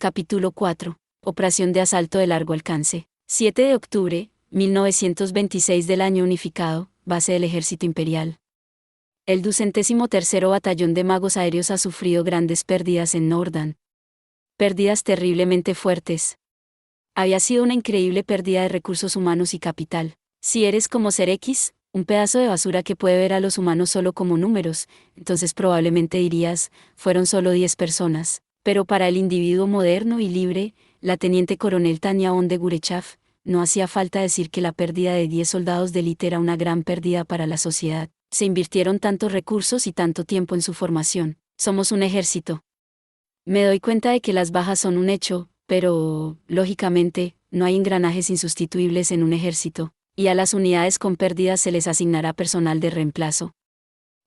Capítulo 4. Operación de asalto de largo alcance. 7 de octubre, 1926 del año unificado, base del Ejército Imperial. El 203º Batallón de Magos Aéreos ha sufrido grandes pérdidas en Nordán. Pérdidas terriblemente fuertes. Había sido una increíble pérdida de recursos humanos y capital. Si eres como Ser X, un pedazo de basura que puede ver a los humanos solo como números, entonces probablemente dirías, fueron solo 10 personas. Pero para el individuo moderno y libre, la teniente coronel Tania Onde Gurechav, no hacía falta decir que la pérdida de 10 soldados de élite era una gran pérdida para la sociedad. Se invirtieron tantos recursos y tanto tiempo en su formación. Somos un ejército. Me doy cuenta de que las bajas son un hecho, pero, lógicamente, no hay engranajes insustituibles en un ejército, y a las unidades con pérdidas se les asignará personal de reemplazo.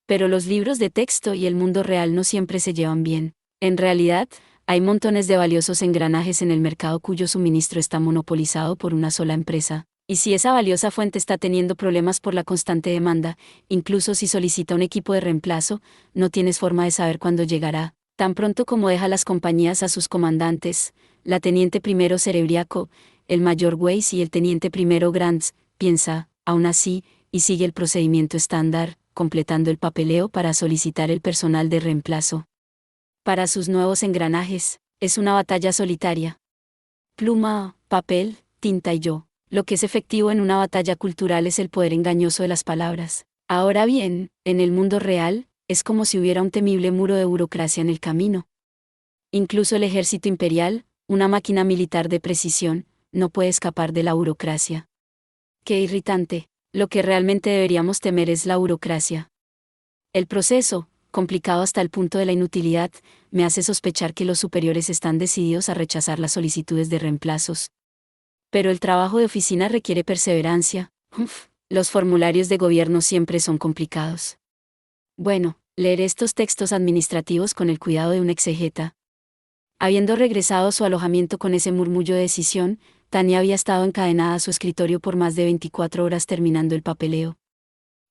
Pero los libros de texto y el mundo real no siempre se llevan bien. En realidad, hay montones de valiosos engranajes en el mercado cuyo suministro está monopolizado por una sola empresa, y si esa valiosa fuente está teniendo problemas por la constante demanda, incluso si solicita un equipo de reemplazo, no tienes forma de saber cuándo llegará. Tan pronto como deja las compañías a sus comandantes, la teniente primero Cerebriaco, el mayor Weiss y el teniente primero Grants, piensa, aún así, y sigue el procedimiento estándar, completando el papeleo para solicitar el personal de reemplazo. Para sus nuevos engranajes, es una batalla solitaria. Pluma, papel, tinta y yo. Lo que es efectivo en una batalla cultural es el poder engañoso de las palabras. Ahora bien, en el mundo real, es como si hubiera un temible muro de burocracia en el camino. Incluso el ejército imperial, una máquina militar de precisión, no puede escapar de la burocracia. ¡Qué irritante! Lo que realmente deberíamos temer es la burocracia. El proceso, complicado hasta el punto de la inutilidad, me hace sospechar que los superiores están decididos a rechazar las solicitudes de reemplazos. Pero el trabajo de oficina requiere perseverancia. Los formularios de gobierno siempre son complicados. Bueno, leeré estos textos administrativos con el cuidado de un exegeta. Habiendo regresado a su alojamiento con ese murmullo de decisión, Tania había estado encadenada a su escritorio por más de 24 horas terminando el papeleo.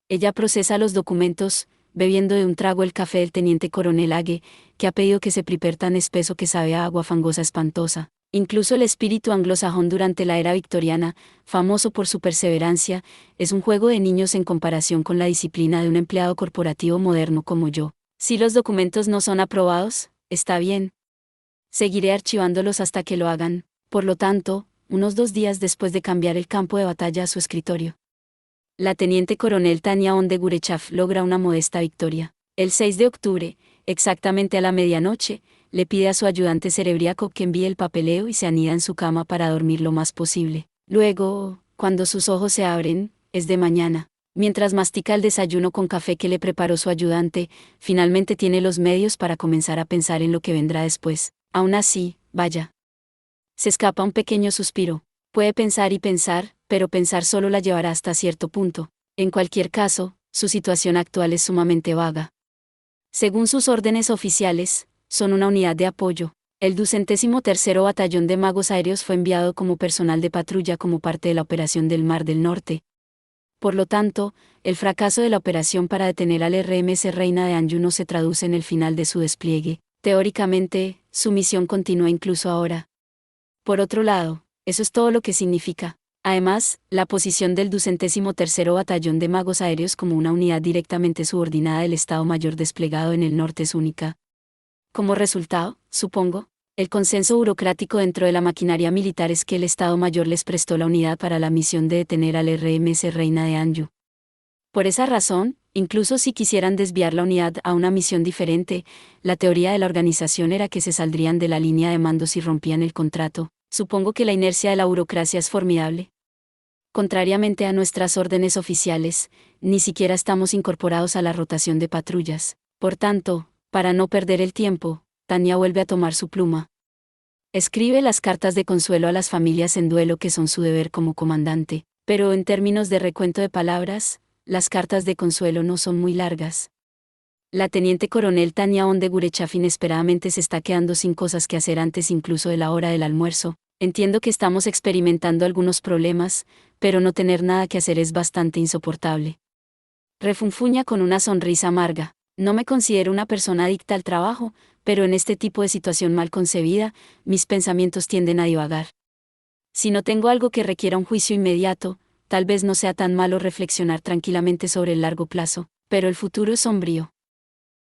Ella procesa los documentos, bebiendo de un trago el café del teniente coronel Age, que ha pedido que se prepare tan espeso que sabe a agua fangosa espantosa. Incluso el espíritu anglosajón durante la era victoriana, famoso por su perseverancia, es un juego de niños en comparación con la disciplina de un empleado corporativo moderno como yo. Si los documentos no son aprobados, está bien. Seguiré archivándolos hasta que lo hagan, por lo tanto, unos 2 días después de cambiar el campo de batalla a su escritorio. La teniente coronel Tania Onde Gurechav logra una modesta victoria. El 6 de octubre, exactamente a la medianoche, le pide a su ayudante Cerebriaco que envíe el papeleo y se anida en su cama para dormir lo más posible. Luego, cuando sus ojos se abren, es de mañana. Mientras mastica el desayuno con café que le preparó su ayudante, finalmente tiene los medios para comenzar a pensar en lo que vendrá después. Aún así, vaya. Se escapa un pequeño suspiro. Puede pensar y pensar, pero pensar solo la llevará hasta cierto punto. En cualquier caso, su situación actual es sumamente vaga. Según sus órdenes oficiales, son una unidad de apoyo. El 203º Batallón de Magos Aéreos fue enviado como personal de patrulla como parte de la operación del Mar del Norte. Por lo tanto, el fracaso de la operación para detener al RMS Reina de Anju no se traduce en el final de su despliegue. Teóricamente, su misión continúa incluso ahora. Por otro lado, eso es todo lo que significa. Además, la posición del 203º Batallón de Magos Aéreos como una unidad directamente subordinada del Estado Mayor desplegado en el norte es única. Como resultado, supongo, el consenso burocrático dentro de la maquinaria militar es que el Estado Mayor les prestó la unidad para la misión de detener al RMS Reina de Anju. Por esa razón, incluso si quisieran desviar la unidad a una misión diferente, la teoría de la organización era que se saldrían de la línea de mando si rompían el contrato. Supongo que la inercia de la burocracia es formidable. Contrariamente a nuestras órdenes oficiales, ni siquiera estamos incorporados a la rotación de patrullas. Por tanto, para no perder el tiempo, Tania vuelve a tomar su pluma. Escribe las cartas de consuelo a las familias en duelo que son su deber como comandante, pero en términos de recuento de palabras, las cartas de consuelo no son muy largas. La teniente coronel Tania Onde Gurechav inesperadamente se está quedando sin cosas que hacer antes incluso de la hora del almuerzo. Entiendo que estamos experimentando algunos problemas, pero no tener nada que hacer es bastante insoportable. Refunfuña con una sonrisa amarga. No me considero una persona adicta al trabajo, pero en este tipo de situación mal concebida, mis pensamientos tienden a divagar. Si no tengo algo que requiera un juicio inmediato, tal vez no sea tan malo reflexionar tranquilamente sobre el largo plazo, pero el futuro es sombrío.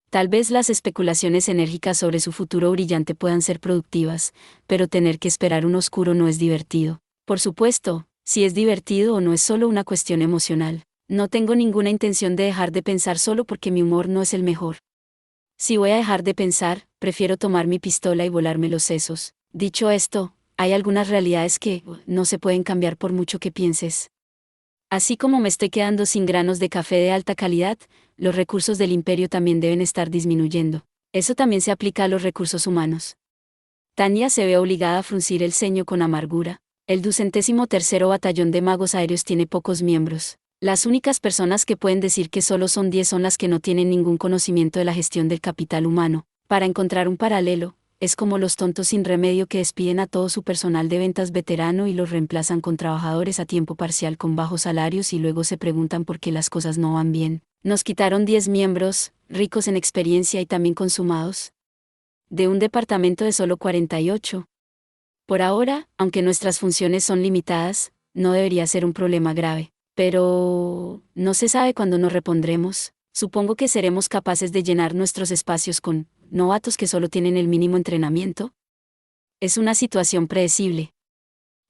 Tal vez las especulaciones enérgicas sobre su futuro brillante puedan ser productivas, pero tener que esperar un oscuro no es divertido. Por supuesto, si es divertido o no es solo una cuestión emocional. No tengo ninguna intención de dejar de pensar solo porque mi humor no es el mejor. Si voy a dejar de pensar, prefiero tomar mi pistola y volarme los sesos. Dicho esto, hay algunas realidades que no se pueden cambiar por mucho que pienses. Así como me estoy quedando sin granos de café de alta calidad, los recursos del imperio también deben estar disminuyendo. Eso también se aplica a los recursos humanos. Tanya se ve obligada a fruncir el ceño con amargura. El 213º Batallón de Magos Aéreos tiene pocos miembros. Las únicas personas que pueden decir que solo son 10 son las que no tienen ningún conocimiento de la gestión del capital humano. Para encontrar un paralelo, es como los tontos sin remedio que despiden a todo su personal de ventas veterano y los reemplazan con trabajadores a tiempo parcial con bajos salarios y luego se preguntan por qué las cosas no van bien. Nos quitaron 10 miembros, ricos en experiencia y también consumados, de un departamento de solo 48. Por ahora, aunque nuestras funciones son limitadas, no debería ser un problema grave. Pero no se sabe cuándo nos repondremos. Supongo que seremos capaces de llenar nuestros espacios con novatos que solo tienen el mínimo entrenamiento. Es una situación predecible.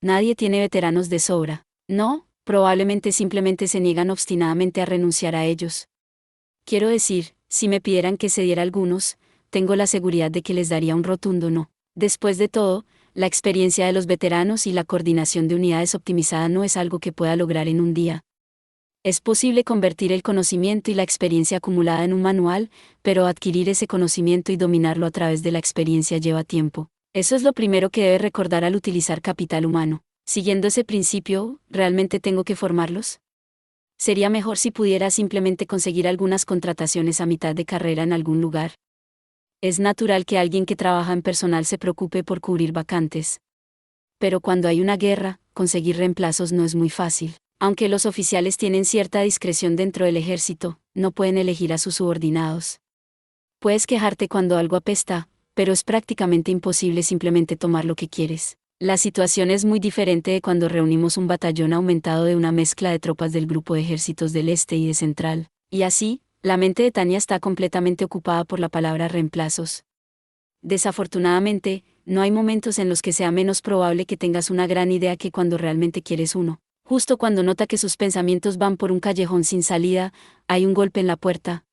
Nadie tiene veteranos de sobra. No, probablemente simplemente se niegan obstinadamente a renunciar a ellos. Quiero decir, si me pidieran que cediera algunos, tengo la seguridad de que les daría un rotundo no. Después de todo, la experiencia de los veteranos y la coordinación de unidades optimizada no es algo que pueda lograr en un día. Es posible convertir el conocimiento y la experiencia acumulada en un manual, pero adquirir ese conocimiento y dominarlo a través de la experiencia lleva tiempo. Eso es lo primero que debe recordar al utilizar capital humano. Siguiendo ese principio, ¿realmente tengo que formarlos? Sería mejor si pudiera simplemente conseguir algunas contrataciones a mitad de carrera en algún lugar. Es natural que alguien que trabaja en personal se preocupe por cubrir vacantes. Pero cuando hay una guerra, conseguir reemplazos no es muy fácil. Aunque los oficiales tienen cierta discreción dentro del ejército, no pueden elegir a sus subordinados. Puedes quejarte cuando algo apesta, pero es prácticamente imposible simplemente tomar lo que quieres. La situación es muy diferente de cuando reunimos un batallón aumentado de una mezcla de tropas del grupo de ejércitos del Este y de Central. Y así, la mente de Tania está completamente ocupada por la palabra reemplazos. Desafortunadamente, no hay momentos en los que sea menos probable que tengas una gran idea que cuando realmente quieres uno. Justo cuando nota que sus pensamientos van por un callejón sin salida, hay un golpe en la puerta.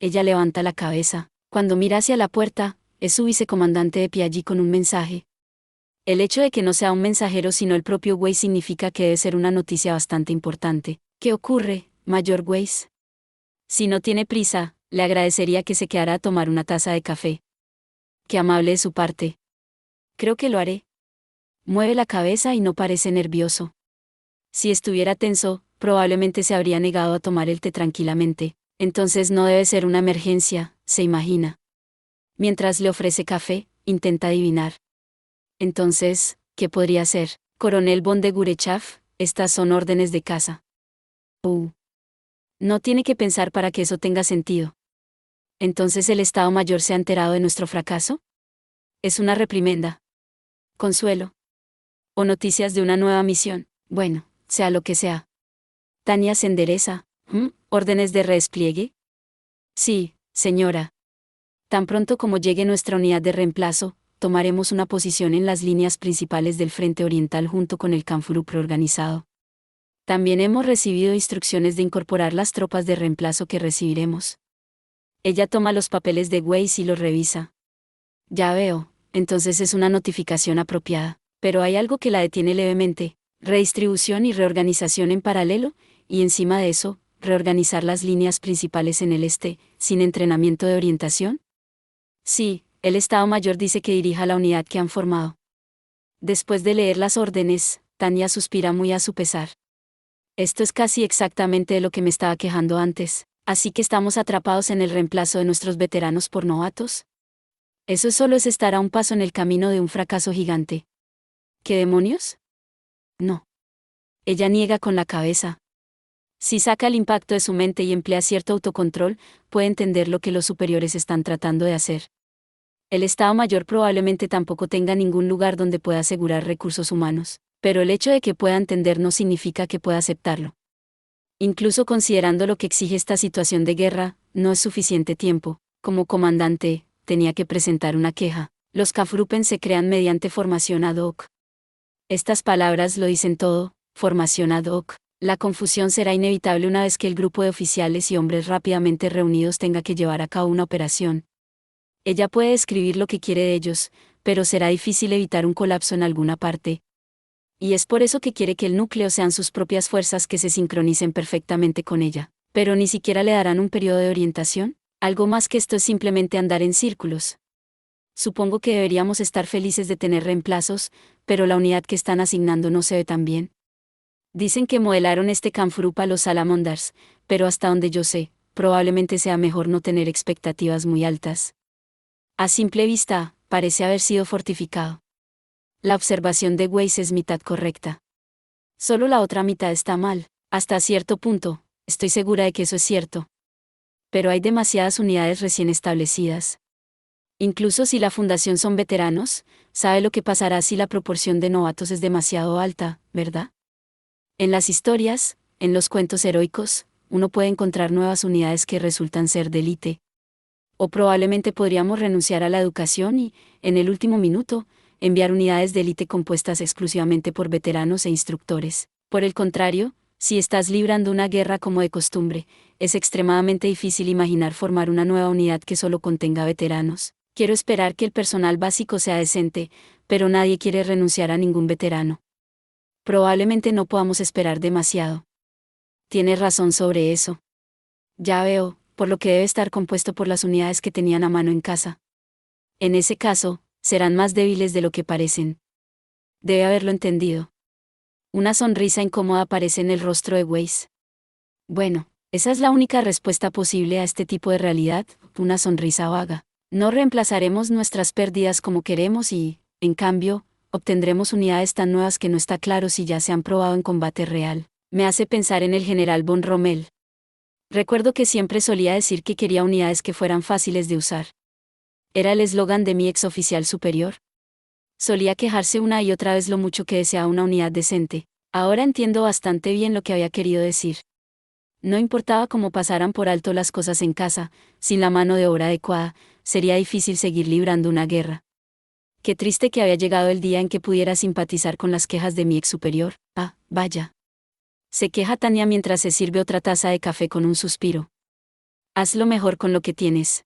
Ella levanta la cabeza. Cuando mira hacia la puerta, es su vicecomandante de pie allí con un mensaje. El hecho de que no sea un mensajero sino el propio Weiss significa que debe ser una noticia bastante importante. ¿Qué ocurre, Mayor Weiss? Si no tiene prisa, le agradecería que se quedara a tomar una taza de café. Qué amable de su parte. Creo que lo haré. Mueve la cabeza y no parece nervioso. Si estuviera tenso, probablemente se habría negado a tomar el té tranquilamente. Entonces no debe ser una emergencia, se imagina. Mientras le ofrece café, intenta adivinar. Entonces, ¿qué podría ser? Coronel von de Gurechav, estas son órdenes de casa. No tiene que pensar para que eso tenga sentido. ¿Entonces el Estado Mayor se ha enterado de nuestro fracaso? Es una reprimenda. Consuelo. O noticias de una nueva misión. Bueno, sea lo que sea. Tania se endereza. ¿Órdenes de redespliegue? Sí, señora. Tan pronto como llegue nuestra unidad de reemplazo, tomaremos una posición en las líneas principales del Frente Oriental junto con el Canfuru preorganizado. También hemos recibido instrucciones de incorporar las tropas de reemplazo que recibiremos. Ella toma los papeles de Weiss y los revisa. Ya veo, entonces es una notificación apropiada, pero hay algo que la detiene levemente: redistribución y reorganización en paralelo, y encima de eso, reorganizar las líneas principales en el este, sin entrenamiento de orientación. Sí, el Estado Mayor dice que dirija la unidad que han formado. Después de leer las órdenes, Tania suspira muy a su pesar. Esto es casi exactamente de lo que me estaba quejando antes, así que estamos atrapados en el reemplazo de nuestros veteranos por novatos. Eso solo es estar a un paso en el camino de un fracaso gigante. ¿Qué demonios? No. Ella niega con la cabeza. Si saca el impacto de su mente y emplea cierto autocontrol, puede entender lo que los superiores están tratando de hacer. El Estado Mayor probablemente tampoco tenga ningún lugar donde pueda asegurar recursos humanos, pero el hecho de que pueda entender no significa que pueda aceptarlo. Incluso considerando lo que exige esta situación de guerra, no es suficiente tiempo. Como comandante, tenía que presentar una queja. Los Kafrupen se crean mediante formación ad hoc. Estas palabras lo dicen todo, formación ad hoc. La confusión será inevitable una vez que el grupo de oficiales y hombres rápidamente reunidos tenga que llevar a cabo una operación. Ella puede describir lo que quiere de ellos, pero será difícil evitar un colapso en alguna parte. Y es por eso que quiere que el núcleo sean sus propias fuerzas que se sincronicen perfectamente con ella. Pero ni siquiera le darán un periodo de orientación. Algo más que esto es simplemente andar en círculos. Supongo que deberíamos estar felices de tener reemplazos, pero la unidad que están asignando no se ve tan bien. Dicen que modelaron este Kamfrup a los Salamandars, pero hasta donde yo sé, probablemente sea mejor no tener expectativas muy altas. A simple vista, parece haber sido fortificado. La observación de Weiss es mitad correcta. Solo la otra mitad está mal. Hasta cierto punto, estoy segura de que eso es cierto. Pero hay demasiadas unidades recién establecidas. Incluso si la fundación son veteranos, sabe lo que pasará si la proporción de novatos es demasiado alta, ¿verdad? En las historias, en los cuentos heroicos, uno puede encontrar nuevas unidades que resultan ser de élite. O probablemente podríamos renunciar a la educación y, en el último minuto, enviar unidades de élite compuestas exclusivamente por veteranos e instructores. Por el contrario, si estás librando una guerra como de costumbre, es extremadamente difícil imaginar formar una nueva unidad que solo contenga veteranos. Quiero esperar que el personal básico sea decente, pero nadie quiere renunciar a ningún veterano. Probablemente no podamos esperar demasiado. Tienes razón sobre eso. Ya veo, por lo que debe estar compuesto por las unidades que tenían a mano en casa. En ese caso, serán más débiles de lo que parecen. Debe haberlo entendido. Una sonrisa incómoda aparece en el rostro de Weiss. Bueno, esa es la única respuesta posible a este tipo de realidad, una sonrisa vaga. No reemplazaremos nuestras pérdidas como queremos y, en cambio, obtendremos unidades tan nuevas que no está claro si ya se han probado en combate real. Me hace pensar en el general von Rommel. Recuerdo que siempre solía decir que quería unidades que fueran fáciles de usar. Era el eslogan de mi ex oficial superior. Solía quejarse una y otra vez lo mucho que deseaba una unidad decente. Ahora entiendo bastante bien lo que había querido decir. No importaba cómo pasaran por alto las cosas en casa, sin la mano de obra adecuada, sería difícil seguir librando una guerra. Qué triste que había llegado el día en que pudiera simpatizar con las quejas de mi ex superior. Ah, vaya. Se queja Tania mientras se sirve otra taza de café con un suspiro. Haz lo mejor con lo que tienes.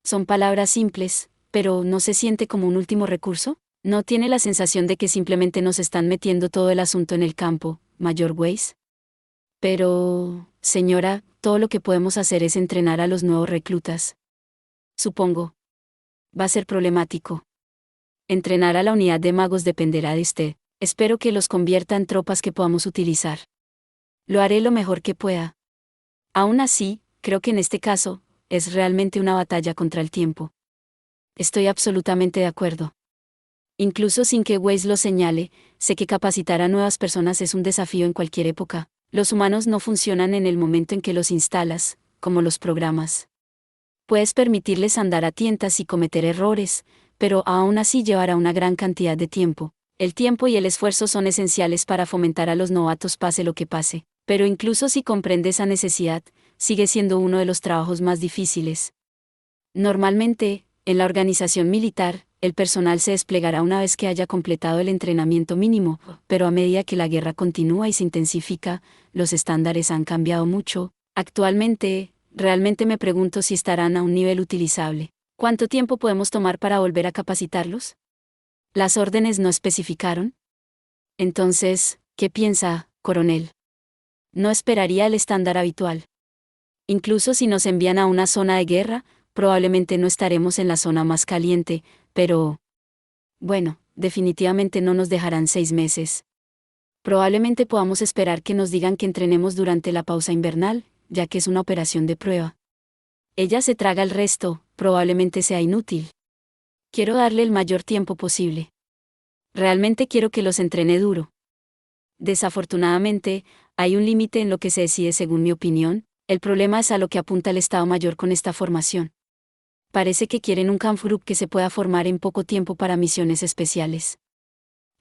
Son palabras simples, pero ¿no se siente como un último recurso? ¿No tiene la sensación de que simplemente nos están metiendo todo el asunto en el campo, Mayor Weiss? Pero, señora, todo lo que podemos hacer es entrenar a los nuevos reclutas. Supongo. Va a ser problemático. Entrenar a la unidad de magos dependerá de usted. Espero que los convierta en tropas que podamos utilizar. Lo haré lo mejor que pueda. Aún así, creo que en este caso, es realmente una batalla contra el tiempo. Estoy absolutamente de acuerdo. Incluso sin que Weiss lo señale, sé que capacitar a nuevas personas es un desafío en cualquier época. Los humanos no funcionan en el momento en que los instalas, como los programas. Puedes permitirles andar a tientas y cometer errores, pero aún así llevará una gran cantidad de tiempo. El tiempo y el esfuerzo son esenciales para fomentar a los novatos pase lo que pase, pero incluso si comprende esa necesidad, sigue siendo uno de los trabajos más difíciles. Normalmente, en la organización militar, el personal se desplegará una vez que haya completado el entrenamiento mínimo, pero a medida que la guerra continúa y se intensifica, los estándares han cambiado mucho. Actualmente, realmente me pregunto si estarán a un nivel utilizable. ¿Cuánto tiempo podemos tomar para volver a capacitarlos? ¿Las órdenes no especificaron? Entonces, ¿qué piensa, coronel? No esperaría el estándar habitual. Incluso si nos envían a una zona de guerra, probablemente no estaremos en la zona más caliente, pero... Bueno, definitivamente no nos dejarán 6 meses. Probablemente podamos esperar que nos digan que entrenemos durante la pausa invernal, ya que es una operación de prueba. Ella se traga el resto, probablemente sea inútil. Quiero darle el mayor tiempo posible. Realmente quiero que los entrene duro. Desafortunadamente, hay un límite en lo que se decide según mi opinión. El problema es a lo que apunta el Estado Mayor con esta formación. Parece que quieren un Kampfgruppe que se pueda formar en poco tiempo para misiones especiales.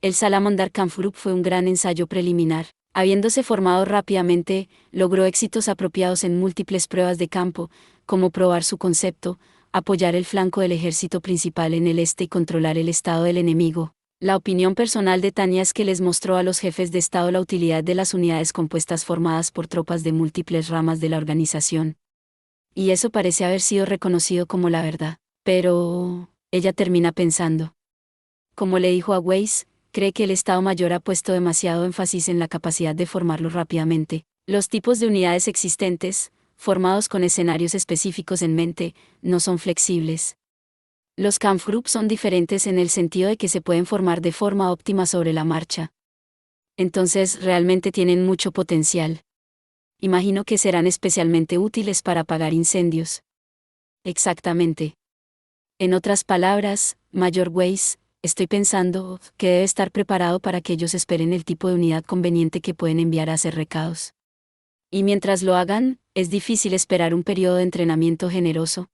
El Salamander Kampfgruppe fue un gran ensayo preliminar. Habiéndose formado rápidamente, logró éxitos apropiados en múltiples pruebas de campo, como probar su concepto, apoyar el flanco del ejército principal en el este y controlar el estado del enemigo. La opinión personal de Tania es que les mostró a los jefes de estado la utilidad de las unidades compuestas formadas por tropas de múltiples ramas de la organización. Y eso parece haber sido reconocido como la verdad. Pero ella termina pensando. Como le dijo a Weiss, cree que el Estado Mayor ha puesto demasiado énfasis en la capacidad de formarlo rápidamente. Los tipos de unidades existentes, formados con escenarios específicos en mente, no son flexibles. Los Kampfgruppe son diferentes en el sentido de que se pueden formar de forma óptima sobre la marcha. Entonces realmente tienen mucho potencial. Imagino que serán especialmente útiles para apagar incendios. Exactamente. En otras palabras, Mayor Weiss, estoy pensando que debe estar preparado para que ellos esperen el tipo de unidad conveniente que pueden enviar a hacer recados. Y mientras lo hagan, es difícil esperar un periodo de entrenamiento generoso.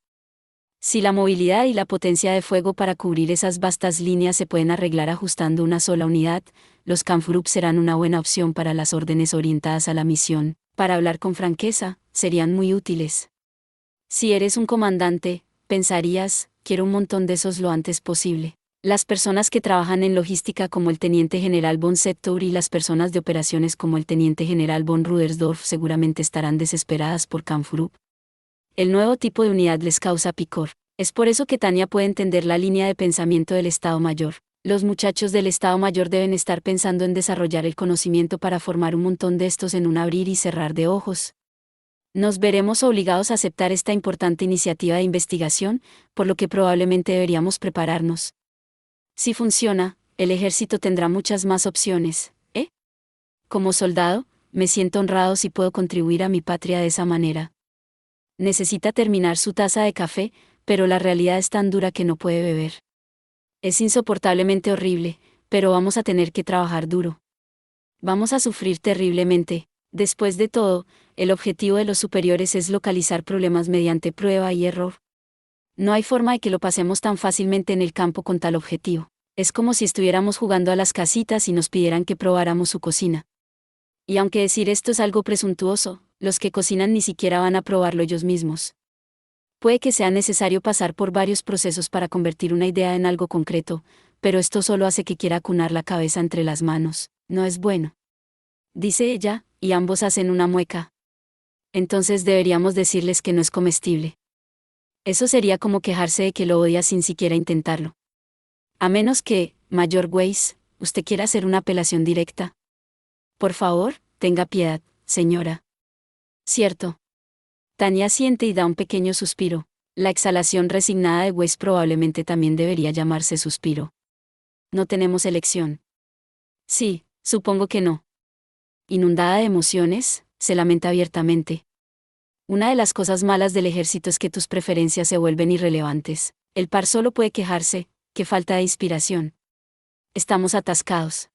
Si la movilidad y la potencia de fuego para cubrir esas vastas líneas se pueden arreglar ajustando una sola unidad, los Kampfgruppe serán una buena opción para las órdenes orientadas a la misión. Para hablar con franqueza, serían muy útiles. Si eres un comandante, pensarías, quiero un montón de esos lo antes posible. Las personas que trabajan en logística como el teniente general von Septour y las personas de operaciones como el teniente general von Rudersdorf seguramente estarán desesperadas por Kampfgruppe. El nuevo tipo de unidad les causa picor. Es por eso que Tania puede entender la línea de pensamiento del Estado Mayor. Los muchachos del Estado Mayor deben estar pensando en desarrollar el conocimiento para formar un montón de estos en un abrir y cerrar de ojos. Nos veremos obligados a aceptar esta importante iniciativa de investigación, por lo que probablemente deberíamos prepararnos. Si funciona, el ejército tendrá muchas más opciones, ¿eh? Como soldado, me siento honrado si puedo contribuir a mi patria de esa manera. Necesita terminar su taza de café, pero la realidad es tan dura que no puede beber. Es insoportablemente horrible, pero vamos a tener que trabajar duro. Vamos a sufrir terriblemente. Después de todo, el objetivo de los superiores es localizar problemas mediante prueba y error. No hay forma de que lo pasemos tan fácilmente en el campo con tal objetivo. Es como si estuviéramos jugando a las casitas y nos pidieran que probáramos su cocina. Y aunque decir esto es algo presuntuoso, los que cocinan ni siquiera van a probarlo ellos mismos. Puede que sea necesario pasar por varios procesos para convertir una idea en algo concreto, pero esto solo hace que quiera acunar la cabeza entre las manos. No es bueno. Dice ella, y ambos hacen una mueca. Entonces deberíamos decirles que no es comestible. Eso sería como quejarse de que lo odia sin siquiera intentarlo. A menos que, Mayor Weiss, usted quiera hacer una apelación directa. Por favor, tenga piedad, señora. Cierto. Tania siente y da un pequeño suspiro. La exhalación resignada de Weiss probablemente también debería llamarse suspiro. No tenemos elección. Sí, supongo que no. Inundada de emociones, se lamenta abiertamente. Una de las cosas malas del ejército es que tus preferencias se vuelven irrelevantes. El par solo puede quejarse, que falta de inspiración. Estamos atascados.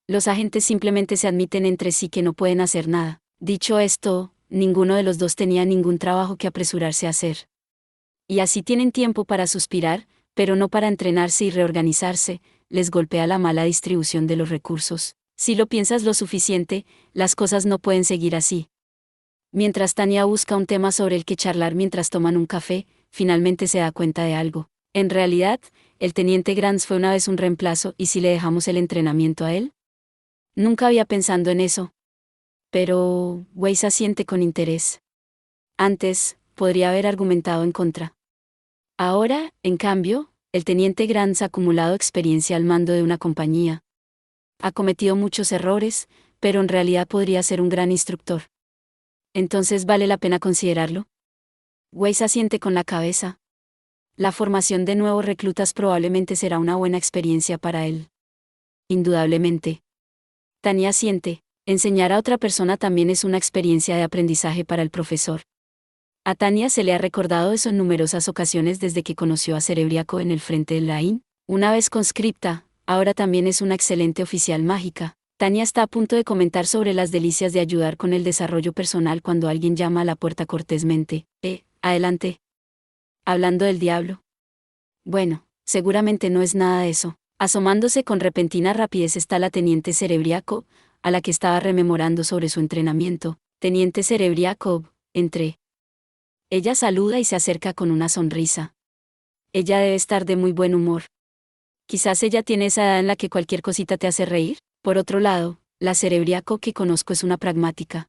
Los agentes simplemente se admiten entre sí que no pueden hacer nada. Dicho esto, ninguno de los dos tenía ningún trabajo que apresurarse a hacer. Y así tienen tiempo para suspirar, pero no para entrenarse y reorganizarse, les golpea la mala distribución de los recursos. Si lo piensas lo suficiente, las cosas no pueden seguir así. Mientras Tania busca un tema sobre el que charlar mientras toman un café, finalmente se da cuenta de algo. En realidad, el teniente Grants fue una vez un reemplazo, ¿y si le dejamos el entrenamiento a él? Nunca había pensado en eso. Pero Weiss asiente con interés. Antes, podría haber argumentado en contra. Ahora, en cambio, el teniente Grants ha acumulado experiencia al mando de una compañía. Ha cometido muchos errores, pero en realidad podría ser un gran instructor. Entonces vale la pena considerarlo. Weiss asiente con la cabeza. La formación de nuevos reclutas probablemente será una buena experiencia para él. Indudablemente. Tania asiente. Enseñar a otra persona también es una experiencia de aprendizaje para el profesor. A Tania se le ha recordado eso en numerosas ocasiones desde que conoció a Cerebriaco en el frente del Laín. Una vez conscripta, ahora también es una excelente oficial mágica. Tania está a punto de comentar sobre las delicias de ayudar con el desarrollo personal cuando alguien llama a la puerta cortésmente. Adelante. Hablando del diablo. Bueno, seguramente no es nada de eso. Asomándose con repentina rapidez está la teniente Serebriakov, a la que estaba rememorando sobre su entrenamiento. Teniente Serebriakov, entré. Ella saluda y se acerca con una sonrisa. Ella debe estar de muy buen humor. Quizás ella tiene esa edad en la que cualquier cosita te hace reír. Por otro lado, la Serebriakov que conozco es una pragmática.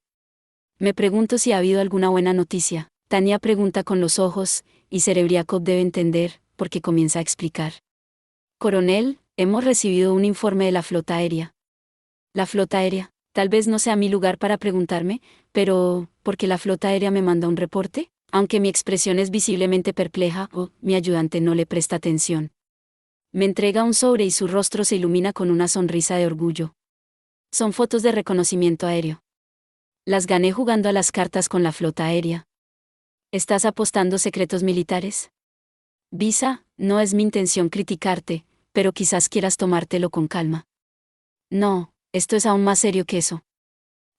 Me pregunto si ha habido alguna buena noticia. Tania pregunta con los ojos, y Serebriakov debe entender, porque comienza a explicar. Coronel, hemos recibido un informe de la flota aérea. La flota aérea, tal vez no sea mi lugar para preguntarme, pero ¿por qué la flota aérea me manda un reporte? Aunque mi expresión es visiblemente perpleja, mi ayudante no le presta atención. Me entrega un sobre y su rostro se ilumina con una sonrisa de orgullo. Son fotos de reconocimiento aéreo. Las gané jugando a las cartas con la flota aérea. ¿Estás apostando secretos militares? Visa, no es mi intención criticarte, pero quizás quieras tomártelo con calma. No, esto es aún más serio que eso.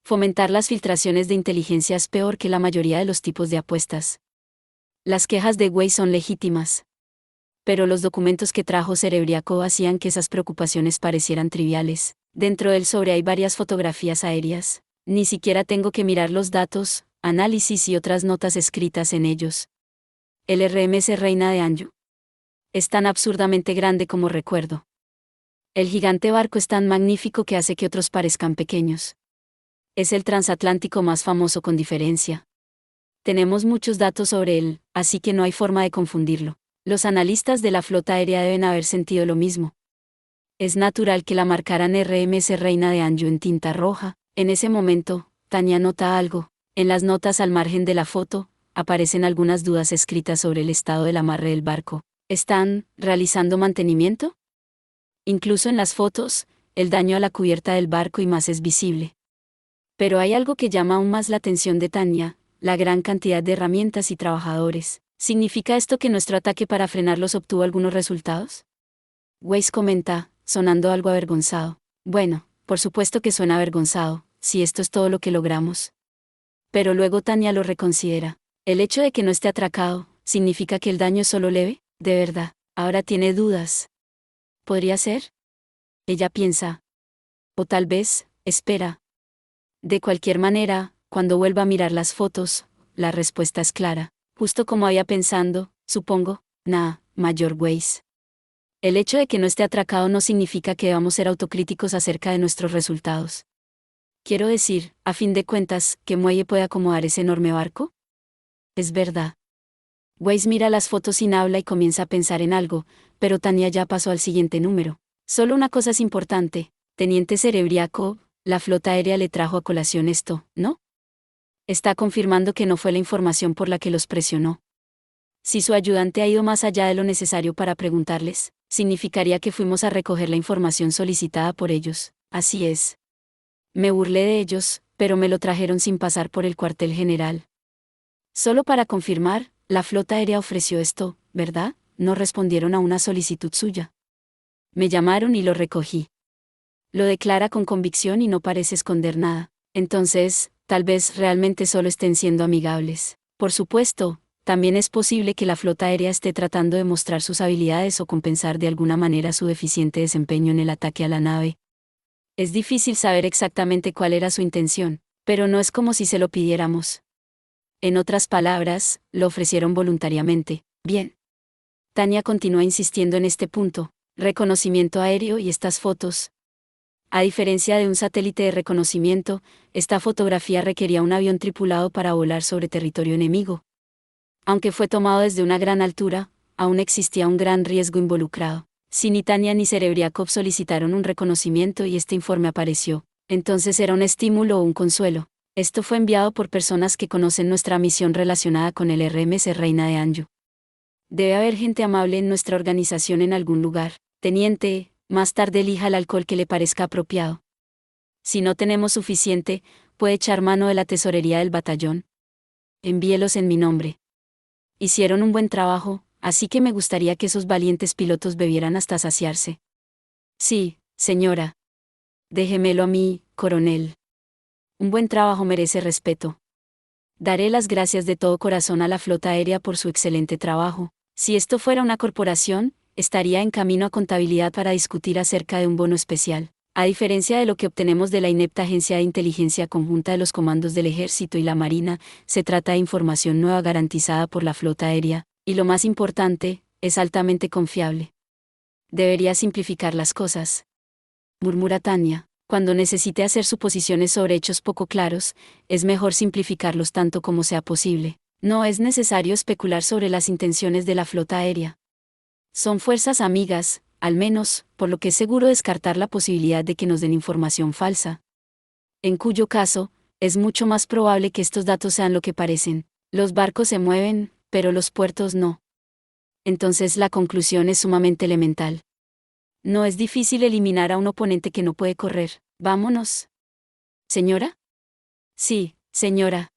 Fomentar las filtraciones de inteligencia es peor que la mayoría de los tipos de apuestas. Las quejas de Weiss son legítimas. Pero los documentos que trajo Serebriakov hacían que esas preocupaciones parecieran triviales. Dentro del sobre hay varias fotografías aéreas. Ni siquiera tengo que mirar los datos, análisis y otras notas escritas en ellos. El RMS Reina de Anju. Es tan absurdamente grande como recuerdo. El gigante barco es tan magnífico que hace que otros parezcan pequeños. Es el transatlántico más famoso con diferencia. Tenemos muchos datos sobre él, así que no hay forma de confundirlo. Los analistas de la flota aérea deben haber sentido lo mismo. Es natural que la marcaran RMS Reina de Anju en tinta roja. En ese momento, Tania nota algo. En las notas al margen de la foto, aparecen algunas dudas escritas sobre el estado del amarre del barco. ¿Están realizando mantenimiento? Incluso en las fotos, el daño a la cubierta del barco y más es visible. Pero hay algo que llama aún más la atención de Tania, la gran cantidad de herramientas y trabajadores. ¿Significa esto que nuestro ataque para frenarlos obtuvo algunos resultados? Weiss comenta, sonando algo avergonzado. Bueno, por supuesto que suena avergonzado, si esto es todo lo que logramos. Pero luego Tania lo reconsidera. El hecho de que no esté atracado, ¿significa que el daño es solo leve? De verdad, ahora tiene dudas. ¿Podría ser? Ella piensa. O tal vez, espera. De cualquier manera, cuando vuelva a mirar las fotos, la respuesta es clara. Justo como había pensando, supongo, Mayor Weiss. El hecho de que no esté atracado no significa que debamos ser autocríticos acerca de nuestros resultados. Quiero decir, a fin de cuentas, ¿qué muelle puede acomodar ese enorme barco? Es verdad. Weiss mira las fotos sin habla y comienza a pensar en algo, pero Tania ya pasó al siguiente número. Solo una cosa es importante, Teniente Serebriakov, la flota aérea le trajo a colación esto, ¿no? Está confirmando que no fue la información por la que los presionó. Si su ayudante ha ido más allá de lo necesario para preguntarles, significaría que fuimos a recoger la información solicitada por ellos. Así es. Me burlé de ellos, pero me lo trajeron sin pasar por el cuartel general. Solo para confirmar, la flota aérea ofreció esto, ¿verdad? No respondieron a una solicitud suya. Me llamaron y lo recogí. Lo declara con convicción y no parece esconder nada. Entonces, tal vez realmente solo estén siendo amigables. Por supuesto, también es posible que la flota aérea esté tratando de mostrar sus habilidades o compensar de alguna manera su deficiente desempeño en el ataque a la nave. Es difícil saber exactamente cuál era su intención, pero no es como si se lo pidiéramos. En otras palabras, lo ofrecieron voluntariamente. Bien. Tania continúa insistiendo en este punto. Reconocimiento aéreo y estas fotos. A diferencia de un satélite de reconocimiento, esta fotografía requería un avión tripulado para volar sobre territorio enemigo. Aunque fue tomado desde una gran altura, aún existía un gran riesgo involucrado. Si ni Tania ni Serebriakov solicitaron un reconocimiento y este informe apareció, entonces era un estímulo o un consuelo. Esto fue enviado por personas que conocen nuestra misión relacionada con el RMS Reina de Anju. Debe haber gente amable en nuestra organización en algún lugar. Teniente, más tarde elija el alcohol que le parezca apropiado. Si no tenemos suficiente, puede echar mano de la tesorería del batallón. Envíelos en mi nombre. Hicieron un buen trabajo, así que me gustaría que esos valientes pilotos bebieran hasta saciarse. Sí, señora. Déjemelo a mí, coronel. Un buen trabajo merece respeto. Daré las gracias de todo corazón a la flota aérea por su excelente trabajo. Si esto fuera una corporación, estaría en camino a contabilidad para discutir acerca de un bono especial. A diferencia de lo que obtenemos de la inepta Agencia de Inteligencia Conjunta de los Comandos del Ejército y la Marina, se trata de información nueva garantizada por la flota aérea, y lo más importante, es altamente confiable. Debería simplificar las cosas, murmura Tanya. Cuando necesite hacer suposiciones sobre hechos poco claros, es mejor simplificarlos tanto como sea posible. No es necesario especular sobre las intenciones de la flota aérea. Son fuerzas amigas, al menos, por lo que es seguro descartar la posibilidad de que nos den información falsa. En cuyo caso, es mucho más probable que estos datos sean lo que parecen. Los barcos se mueven, pero los puertos no. Entonces la conclusión es sumamente elemental. No es difícil eliminar a un oponente que no puede correr. Vámonos. ¿Señora? Sí, señora.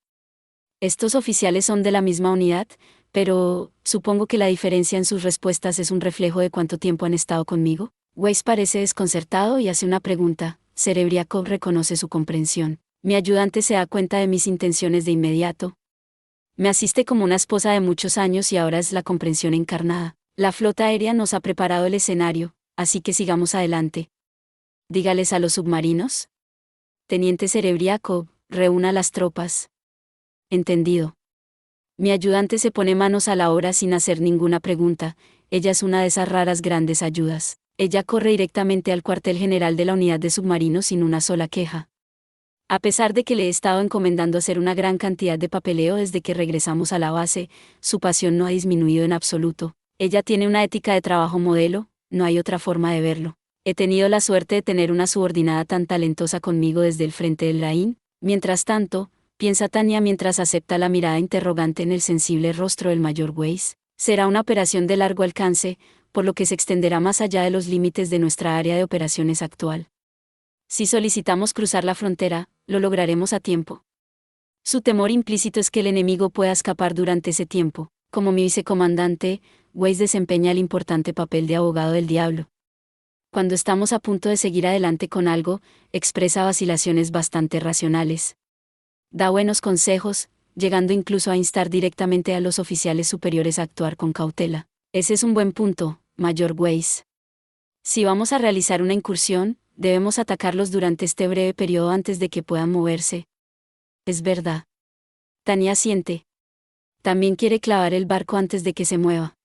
Estos oficiales son de la misma unidad, pero supongo que la diferencia en sus respuestas es un reflejo de cuánto tiempo han estado conmigo. Weiss parece desconcertado y hace una pregunta. Serebriakov reconoce su comprensión. Mi ayudante se da cuenta de mis intenciones de inmediato. Me asiste como una esposa de muchos años y ahora es la comprensión encarnada. La flota aérea nos ha preparado el escenario, así que sigamos adelante. Dígales a los submarinos. Teniente Serebriakov, reúna las tropas. Entendido. Mi ayudante se pone manos a la obra sin hacer ninguna pregunta. Ella es una de esas raras grandes ayudas. Ella corre directamente al cuartel general de la unidad de submarinos sin una sola queja. A pesar de que le he estado encomendando hacer una gran cantidad de papeleo desde que regresamos a la base, su pasión no ha disminuido en absoluto. Ella tiene una ética de trabajo modelo, no hay otra forma de verlo. He tenido la suerte de tener una subordinada tan talentosa conmigo desde el frente del Rhin. Mientras tanto, piensa Tanya mientras acepta la mirada interrogante en el sensible rostro del mayor Weiss, será una operación de largo alcance, por lo que se extenderá más allá de los límites de nuestra área de operaciones actual. Si solicitamos cruzar la frontera, lo lograremos a tiempo. Su temor implícito es que el enemigo pueda escapar durante ese tiempo. Como mi vicecomandante, Weiss desempeña el importante papel de abogado del diablo. Cuando estamos a punto de seguir adelante con algo, expresa vacilaciones bastante racionales. Da buenos consejos, llegando incluso a instar directamente a los oficiales superiores a actuar con cautela. Ese es un buen punto, Mayor Weiss. Si vamos a realizar una incursión, debemos atacarlos durante este breve periodo antes de que puedan moverse. Es verdad. Tanya asiente. También quiere clavar el barco antes de que se mueva.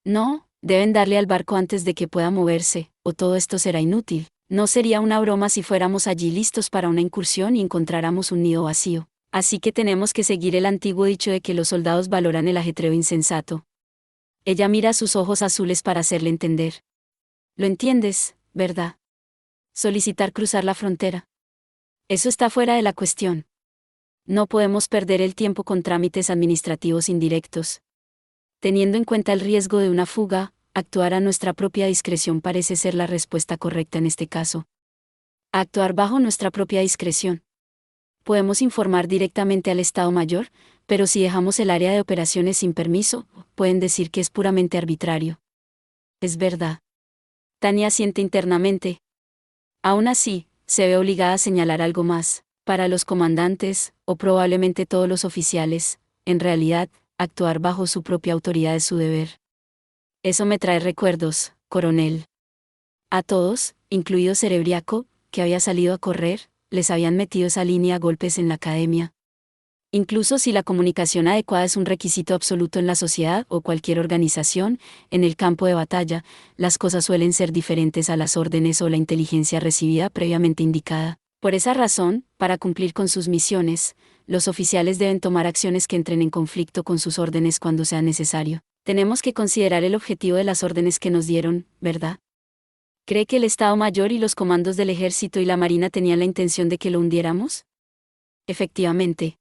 No, deben darle al barco antes de que pueda moverse, o todo esto será inútil. No sería una broma si fuéramos allí listos para una incursión y encontráramos un nido vacío. Así que tenemos que seguir el antiguo dicho de que los soldados valoran el ajetreo insensato. Ella mira sus ojos azules para hacerle entender. Lo entiendes, ¿verdad? Solicitar cruzar la frontera. Eso está fuera de la cuestión. No podemos perder el tiempo con trámites administrativos indirectos. Teniendo en cuenta el riesgo de una fuga, actuar a nuestra propia discreción parece ser la respuesta correcta en este caso. Actuar bajo nuestra propia discreción. Podemos informar directamente al Estado Mayor, pero si dejamos el área de operaciones sin permiso, pueden decir que es puramente arbitrario. Es verdad. Tanya asiente internamente. Aún así, se ve obligada a señalar algo más. Para los comandantes, o probablemente todos los oficiales, en realidad, actuar bajo su propia autoridad es su deber. Eso me trae recuerdos, coronel. A todos, incluido Serebriakov, que había salido a correr, les habían metido esa línea a golpes en la academia. Incluso si la comunicación adecuada es un requisito absoluto en la sociedad o cualquier organización, en el campo de batalla, las cosas suelen ser diferentes a las órdenes o la inteligencia recibida previamente indicada. Por esa razón, para cumplir con sus misiones, los oficiales deben tomar acciones que entren en conflicto con sus órdenes cuando sea necesario. Tenemos que considerar el objetivo de las órdenes que nos dieron, ¿verdad? ¿Cree que el Estado Mayor y los comandos del Ejército y la Marina tenían la intención de que lo hundiéramos? Efectivamente.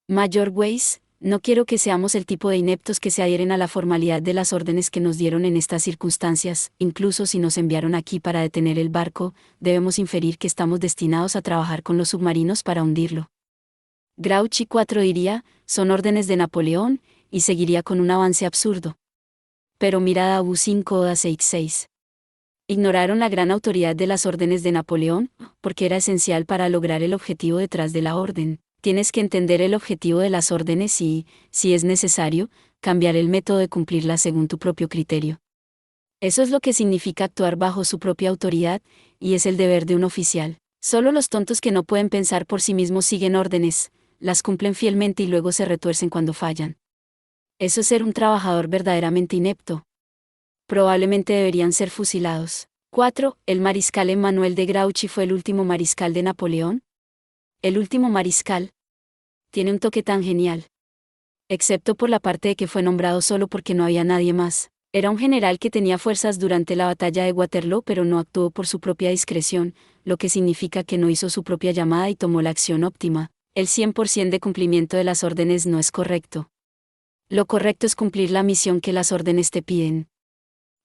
Mayor Weiss, no quiero que seamos el tipo de ineptos que se adhieren a la formalidad de las órdenes que nos dieron en estas circunstancias. Incluso si nos enviaron aquí para detener el barco, debemos inferir que estamos destinados a trabajar con los submarinos para hundirlo. Grouchy 4 diría, son órdenes de Napoleón, y seguiría con un avance absurdo. Pero mirad a U5 o a 66. Ignoraron la gran autoridad de las órdenes de Napoleón, porque era esencial para lograr el objetivo detrás de la orden. Tienes que entender el objetivo de las órdenes y, si es necesario, cambiar el método de cumplirlas según tu propio criterio. Eso es lo que significa actuar bajo su propia autoridad, y es el deber de un oficial. Solo los tontos que no pueden pensar por sí mismos siguen órdenes, las cumplen fielmente y luego se retuercen cuando fallan. Eso es ser un trabajador verdaderamente inepto. Probablemente deberían ser fusilados. 4. ¿El mariscal Emmanuel de Grouchy fue el último mariscal de Napoleón? El último mariscal. Tiene un toque tan genial. Excepto por la parte de que fue nombrado solo porque no había nadie más. Era un general que tenía fuerzas durante la batalla de Waterloo pero no actuó por su propia discreción, lo que significa que no hizo su propia llamada y tomó la acción óptima. El 100% de cumplimiento de las órdenes no es correcto. Lo correcto es cumplir la misión que las órdenes te piden.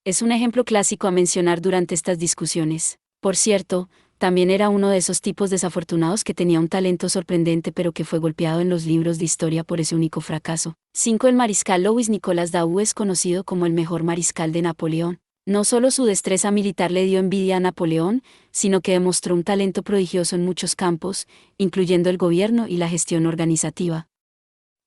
Es un ejemplo clásico a mencionar durante estas discusiones. Por cierto, también era uno de esos tipos desafortunados que tenía un talento sorprendente pero que fue golpeado en los libros de historia por ese único fracaso. 5. El mariscal Louis Nicolas Daou es conocido como el mejor mariscal de Napoleón. No solo su destreza militar le dio envidia a Napoleón, sino que demostró un talento prodigioso en muchos campos, incluyendo el gobierno y la gestión organizativa.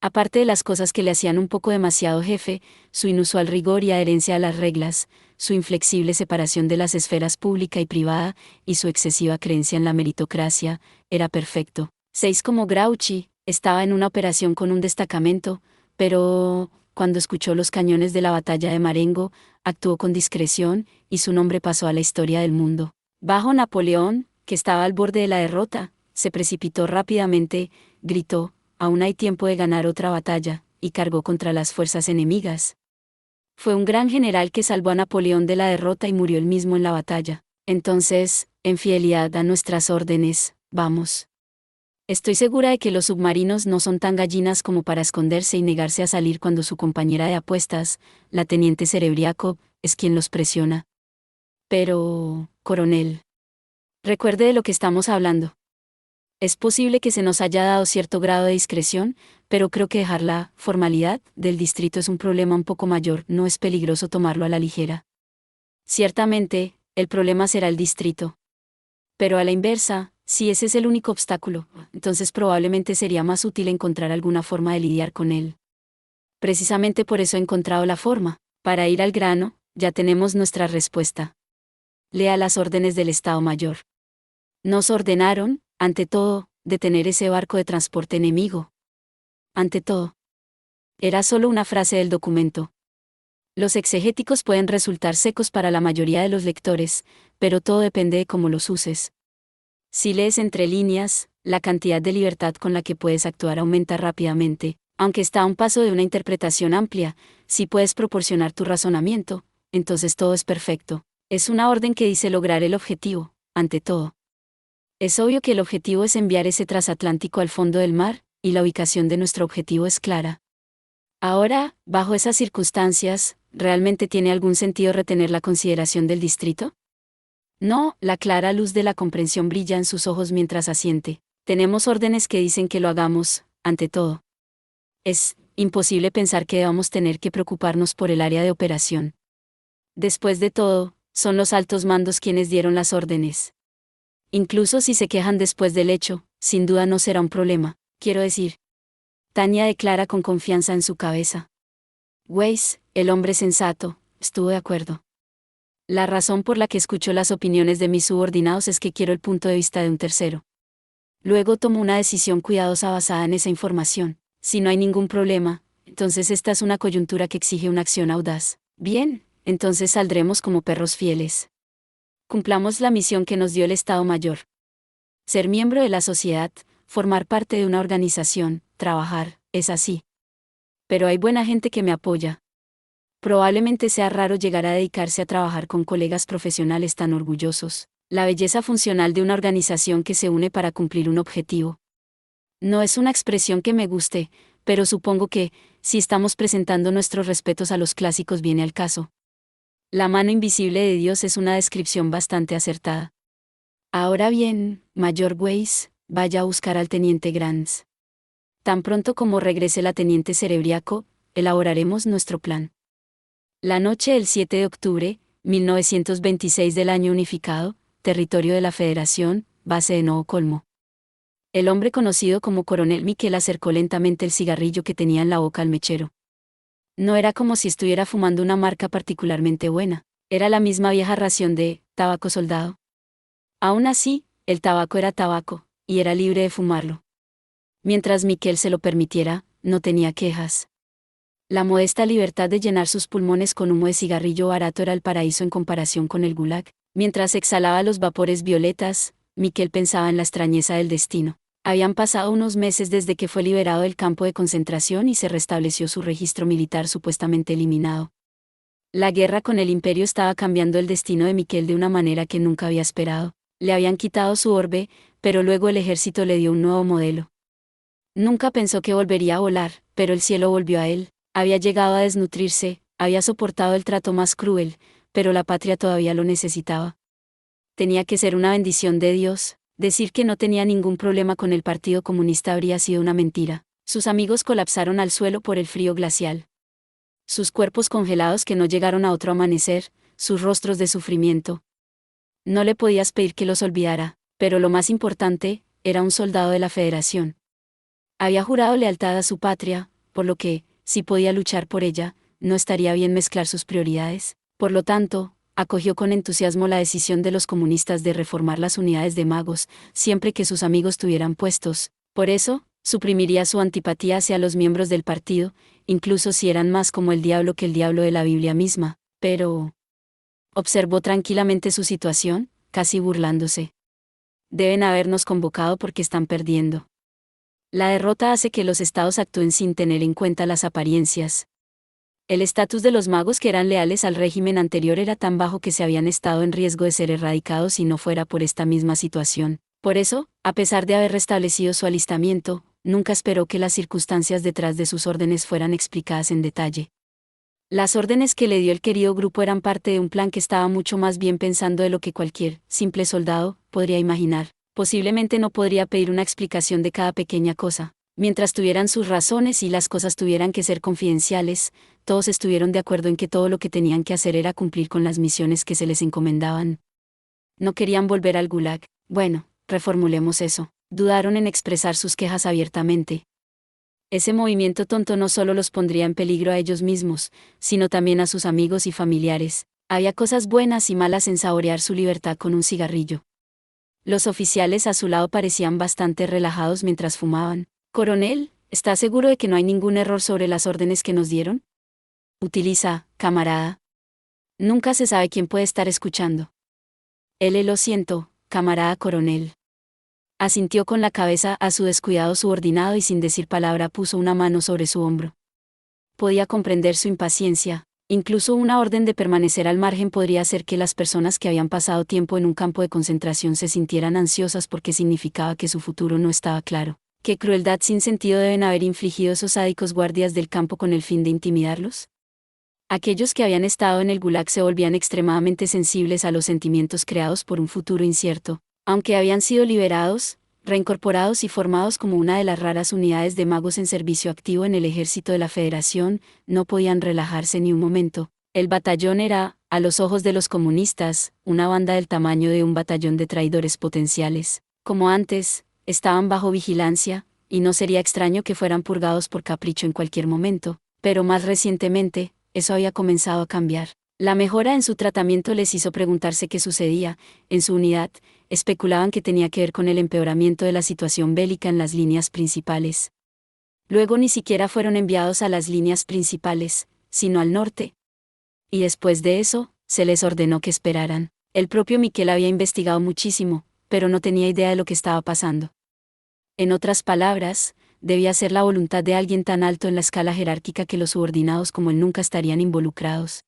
Aparte de las cosas que le hacían un poco demasiado jefe, su inusual rigor y adherencia a las reglas, su inflexible separación de las esferas pública y privada, y su excesiva creencia en la meritocracia, era perfecto. 6. Como Grouchy, estaba en una operación con un destacamento, pero, cuando escuchó los cañones de la batalla de Marengo, actuó con discreción, y su nombre pasó a la historia del mundo. Bajo Napoleón, que estaba al borde de la derrota, se precipitó rápidamente, gritó: «Aún hay tiempo de ganar otra batalla», y cargó contra las fuerzas enemigas. Fue un gran general que salvó a Napoleón de la derrota y murió él mismo en la batalla. Entonces, en fidelidad a nuestras órdenes, vamos. Estoy segura de que los submarinos no son tan gallinas como para esconderse y negarse a salir cuando su compañera de apuestas, la teniente Serebriakov, es quien los presiona. Pero, coronel, recuerde de lo que estamos hablando. Es posible que se nos haya dado cierto grado de discreción, pero creo que dejar la formalidad del distrito es un problema un poco mayor, no es peligroso tomarlo a la ligera. Ciertamente, el problema será el distrito. Pero a la inversa, si ese es el único obstáculo, entonces probablemente sería más útil encontrar alguna forma de lidiar con él. Precisamente por eso he encontrado la forma. Para ir al grano, ya tenemos nuestra respuesta. Lea las órdenes del Estado Mayor. Nos ordenaron, ante todo, detener ese barco de transporte enemigo. Ante todo. Era solo una frase del documento. Los exegéticos pueden resultar secos para la mayoría de los lectores, pero todo depende de cómo los uses. Si lees entre líneas, la cantidad de libertad con la que puedes actuar aumenta rápidamente, aunque está a un paso de una interpretación amplia. Si puedes proporcionar tu razonamiento, entonces todo es perfecto. Es una orden que dice lograr el objetivo, ante todo. Es obvio que el objetivo es enviar ese transatlántico al fondo del mar, y la ubicación de nuestro objetivo es clara. Ahora, bajo esas circunstancias, ¿realmente tiene algún sentido retener la consideración del distrito? No, la clara luz de la comprensión brilla en sus ojos mientras asiente. Tenemos órdenes que dicen que lo hagamos, ante todo. Es imposible pensar que debamos tener que preocuparnos por el área de operación. Después de todo, son los altos mandos quienes dieron las órdenes. Incluso si se quejan después del hecho, sin duda no será un problema, quiero decir. Tania declara con confianza en su cabeza. Weiss, el hombre sensato, estuvo de acuerdo. La razón por la que escucho las opiniones de mis subordinados es que quiero el punto de vista de un tercero. Luego tomo una decisión cuidadosa basada en esa información. Si no hay ningún problema, entonces esta es una coyuntura que exige una acción audaz. Bien, entonces saldremos como perros fieles. Cumplamos la misión que nos dio el Estado Mayor. Ser miembro de la sociedad, formar parte de una organización, trabajar, es así. Pero hay buena gente que me apoya. Probablemente sea raro llegar a dedicarse a trabajar con colegas profesionales tan orgullosos. La belleza funcional de una organización que se une para cumplir un objetivo. No es una expresión que me guste, pero supongo que, si estamos presentando nuestros respetos a los clásicos, viene al caso. La mano invisible de Dios es una descripción bastante acertada. Ahora bien, Mayor Weiss, vaya a buscar al teniente Grants. Tan pronto como regrese la teniente Serebriakov, elaboraremos nuestro plan. La noche del 7 de octubre, 1926 del año unificado, territorio de la Federación, base de Nuevo Colmo. El hombre conocido como Coronel Miquel acercó lentamente el cigarrillo que tenía en la boca al mechero. No era como si estuviera fumando una marca particularmente buena, era la misma vieja ración de tabaco soldado. Aún así, el tabaco era tabaco, y era libre de fumarlo. Mientras Miquel se lo permitiera, no tenía quejas. La modesta libertad de llenar sus pulmones con humo de cigarrillo barato era el paraíso en comparación con el gulag. Mientras exhalaba los vapores violetas, Miquel pensaba en la extrañeza del destino. Habían pasado unos meses desde que fue liberado del campo de concentración y se restableció su registro militar supuestamente eliminado. La guerra con el imperio estaba cambiando el destino de Miquel de una manera que nunca había esperado. Le habían quitado su orbe, pero luego el ejército le dio un nuevo modelo. Nunca pensó que volvería a volar, pero el cielo volvió a él. Había llegado a desnutrirse, había soportado el trato más cruel, pero la patria todavía lo necesitaba. Tenía que ser una bendición de Dios. Decir que no tenía ningún problema con el Partido Comunista habría sido una mentira. Sus amigos colapsaron al suelo por el frío glacial. Sus cuerpos congelados que no llegaron a otro amanecer, sus rostros de sufrimiento. No le podías pedir que los olvidara, pero lo más importante, era un soldado de la Federación. Había jurado lealtad a su patria, por lo que, si podía luchar por ella, no estaría bien mezclar sus prioridades. Por lo tanto, acogió con entusiasmo la decisión de los comunistas de reformar las unidades de magos, siempre que sus amigos tuvieran puestos. Por eso, suprimiría su antipatía hacia los miembros del partido, incluso si eran más como el diablo que el diablo de la Biblia misma. Pero observó tranquilamente su situación, casi burlándose. Deben habernos convocado porque están perdiendo. La derrota hace que los estados actúen sin tener en cuenta las apariencias. El estatus de los magos que eran leales al régimen anterior era tan bajo que se habían estado en riesgo de ser erradicados si no fuera por esta misma situación. Por eso, a pesar de haber restablecido su alistamiento, nunca esperó que las circunstancias detrás de sus órdenes fueran explicadas en detalle. Las órdenes que le dio el querido grupo eran parte de un plan que estaba mucho más bien pensando de lo que cualquier simple soldado podría imaginar. Posiblemente no podría pedir una explicación de cada pequeña cosa. Mientras tuvieran sus razones y las cosas tuvieran que ser confidenciales, todos estuvieron de acuerdo en que todo lo que tenían que hacer era cumplir con las misiones que se les encomendaban. No querían volver al gulag. Bueno, reformulemos eso. Dudaron en expresar sus quejas abiertamente. Ese movimiento tonto no solo los pondría en peligro a ellos mismos, sino también a sus amigos y familiares. Había cosas buenas y malas en saborear su libertad con un cigarrillo. Los oficiales a su lado parecían bastante relajados mientras fumaban. «Coronel, ¿está seguro de que no hay ningún error sobre las órdenes que nos dieron?» «Utiliza, camarada. Nunca se sabe quién puede estar escuchando». Lo siento, camarada coronel». Asintió con la cabeza a su descuidado subordinado y sin decir palabra puso una mano sobre su hombro. Podía comprender su impaciencia. Incluso una orden de permanecer al margen podría hacer que las personas que habían pasado tiempo en un campo de concentración se sintieran ansiosas porque significaba que su futuro no estaba claro. ¿Qué crueldad sin sentido deben haber infligido esos sádicos guardias del campo con el fin de intimidarlos? Aquellos que habían estado en el gulag se volvían extremadamente sensibles a los sentimientos creados por un futuro incierto. Aunque habían sido liberados, reincorporados y formados como una de las raras unidades de magos en servicio activo en el ejército de la Federación, no podían relajarse ni un momento. El batallón era, a los ojos de los comunistas, una banda del tamaño de un batallón de traidores potenciales. Como antes, estaban bajo vigilancia, y no sería extraño que fueran purgados por capricho en cualquier momento, pero más recientemente, eso había comenzado a cambiar. La mejora en su tratamiento les hizo preguntarse qué sucedía. En su unidad, especulaban que tenía que ver con el empeoramiento de la situación bélica en las líneas principales. Luego ni siquiera fueron enviados a las líneas principales, sino al norte. Y después de eso, se les ordenó que esperaran. El propio Miquel había investigado muchísimo, pero no tenía idea de lo que estaba pasando. En otras palabras, debía ser la voluntad de alguien tan alto en la escala jerárquica que los subordinados como él nunca estarían involucrados.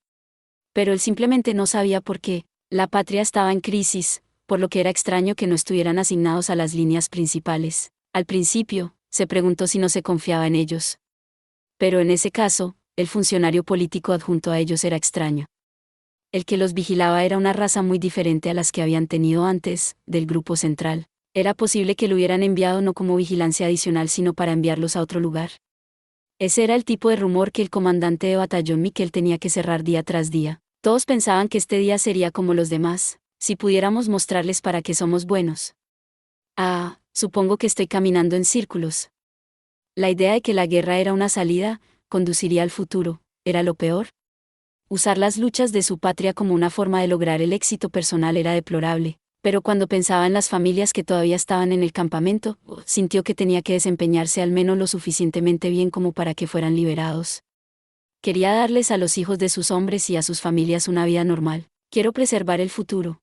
Pero él simplemente no sabía por qué. La patria estaba en crisis, por lo que era extraño que no estuvieran asignados a las líneas principales. Al principio, se preguntó si no se confiaba en ellos. Pero en ese caso, el funcionario político adjunto a ellos era extraño. El que los vigilaba era una raza muy diferente a las que habían tenido antes, del grupo central. Era posible que lo hubieran enviado no como vigilancia adicional sino para enviarlos a otro lugar. Ese era el tipo de rumor que el comandante de batallón Miquel tenía que cerrar día tras día. Todos pensaban que este día sería como los demás, si pudiéramos mostrarles para qué somos buenos. Ah, Supongo que estoy caminando en círculos. La idea de que la guerra era una salida, conduciría al futuro, ¿era lo peor? Usar las luchas de su patria como una forma de lograr el éxito personal era deplorable, pero cuando pensaba en las familias que todavía estaban en el campamento, sintió que tenía que desempeñarse al menos lo suficientemente bien como para que fueran liberados. Quería darles a los hijos de sus hombres y a sus familias una vida normal. Quiero preservar el futuro.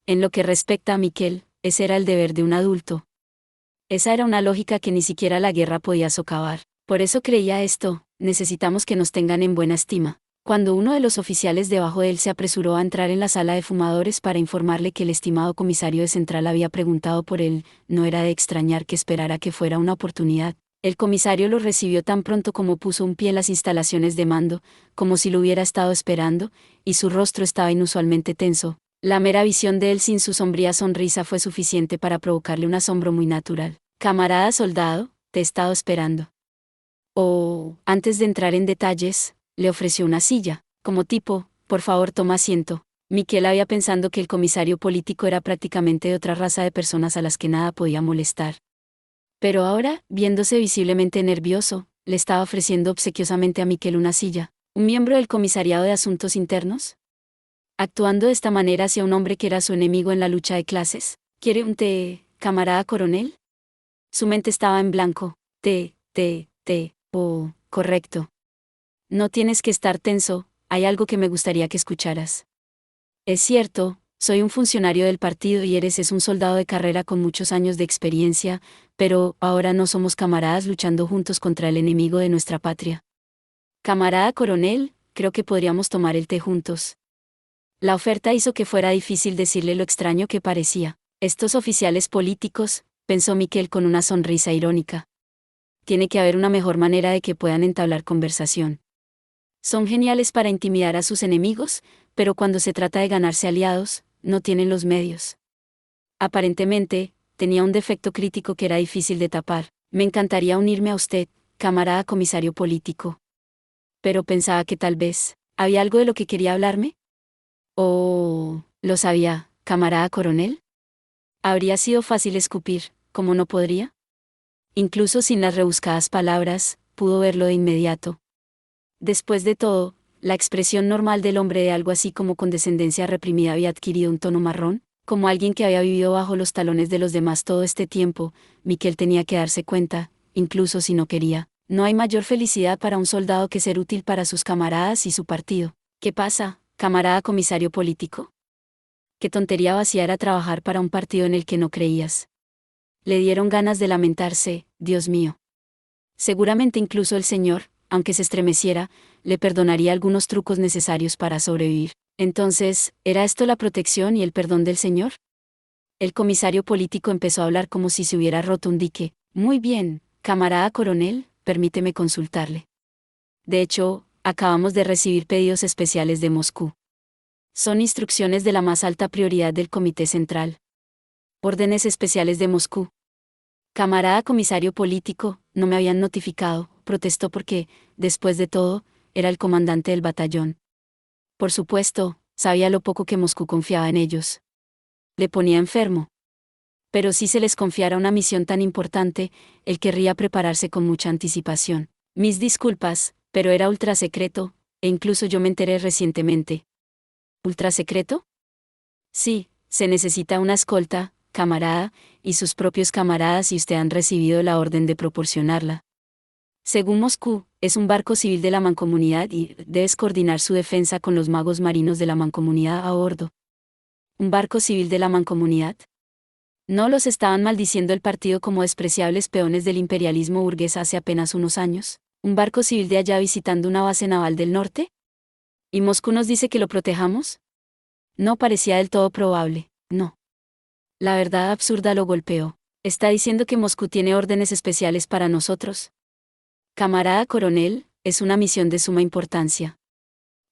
En lo que respecta a Miquel, ese era el deber de un adulto. Esa era una lógica que ni siquiera la guerra podía socavar. Por eso creía esto: necesitamos que nos tengan en buena estima. Cuando uno de los oficiales debajo de él se apresuró a entrar en la sala de fumadores para informarle que el estimado comisario de Central había preguntado por él, no era de extrañar que esperara que fuera una oportunidad. El comisario lo recibió tan pronto como puso un pie en las instalaciones de mando, como si lo hubiera estado esperando, y su rostro estaba inusualmente tenso. La mera visión de él sin su sombría sonrisa fue suficiente para provocarle un asombro muy natural. «Camarada soldado, te he estado esperando». Antes de entrar en detalles, le ofreció una silla, como tipo, «por favor toma asiento». Miquel había pensado que el comisario político era prácticamente de otra raza de personas a las que nada podía molestar. Pero ahora, viéndose visiblemente nervioso, le estaba ofreciendo obsequiosamente a Miquel una silla. ¿Un miembro del Comisariado de Asuntos Internos? Actuando de esta manera hacia un hombre que era su enemigo en la lucha de clases. ¿Quiere un té, camarada coronel? Su mente estaba en blanco. Té. Correcto. No tienes que estar tenso, hay algo que me gustaría que escucharas. Es cierto, soy un funcionario del partido y eres un soldado de carrera con muchos años de experiencia, pero ahora no somos camaradas luchando juntos contra el enemigo de nuestra patria. Camarada coronel, creo que podríamos tomar el té juntos. La oferta hizo que fuera difícil decirle lo extraño que parecía. Estos oficiales políticos, pensó Miquel con una sonrisa irónica. Tiene que haber una mejor manera de que puedan entablar conversación. Son geniales para intimidar a sus enemigos, pero cuando se trata de ganarse aliados, no tienen los medios. Aparentemente, tenía un defecto crítico que era difícil de tapar. Me encantaría unirme a usted, camarada comisario político. Pero pensaba que tal vez, ¿había algo de lo que quería hablarme? Lo sabía, camarada coronel. Habría sido fácil escupir, ¿cómo no podría? Incluso sin las rebuscadas palabras, pudo verlo de inmediato. Después de todo, la expresión normal del hombre de algo así como condescendencia reprimida había adquirido un tono marrón, como alguien que había vivido bajo los talones de los demás todo este tiempo. Miquel tenía que darse cuenta, incluso si no quería. No hay mayor felicidad para un soldado que ser útil para sus camaradas y su partido. ¿Qué pasa, camarada comisario político? Qué tontería vacía era trabajar para un partido en el que no creías. Le dieron ganas de lamentarse, Dios mío. Seguramente incluso el Señor, aunque se estremeciera, le perdonaría algunos trucos necesarios para sobrevivir. Entonces, ¿era esto la protección y el perdón del Señor? El comisario político empezó a hablar como si se hubiera roto un dique. Muy bien, camarada coronel, permíteme consultarle. De hecho, acabamos de recibir pedidos especiales de Moscú. Son instrucciones de la más alta prioridad del Comité Central. Órdenes especiales de Moscú. Camarada comisario político, no me habían notificado, protestó porque, después de todo, era el comandante del batallón. Por supuesto, sabía lo poco que Moscú confiaba en ellos. Le ponía enfermo. Pero si se les confiara una misión tan importante, él querría prepararse con mucha anticipación. Mis disculpas, pero era ultrasecreto, e incluso yo me enteré recientemente. ¿Ultrasecreto? Sí, se necesita una escolta, camarada, y sus propios camaradas y usted han recibido la orden de proporcionarla. Según Moscú, es un barco civil de la Mancomunidad y debes coordinar su defensa con los magos marinos de la Mancomunidad a bordo. ¿Un barco civil de la Mancomunidad? ¿No los estaban maldiciendo el partido como despreciables peones del imperialismo burgués hace apenas unos años? ¿Un barco civil de allá visitando una base naval del norte? ¿Y Moscú nos dice que lo protejamos? No parecía del todo probable, no. La verdad absurda lo golpeó. ¿Está diciendo que Moscú tiene órdenes especiales para nosotros? Camarada coronel, es una misión de suma importancia.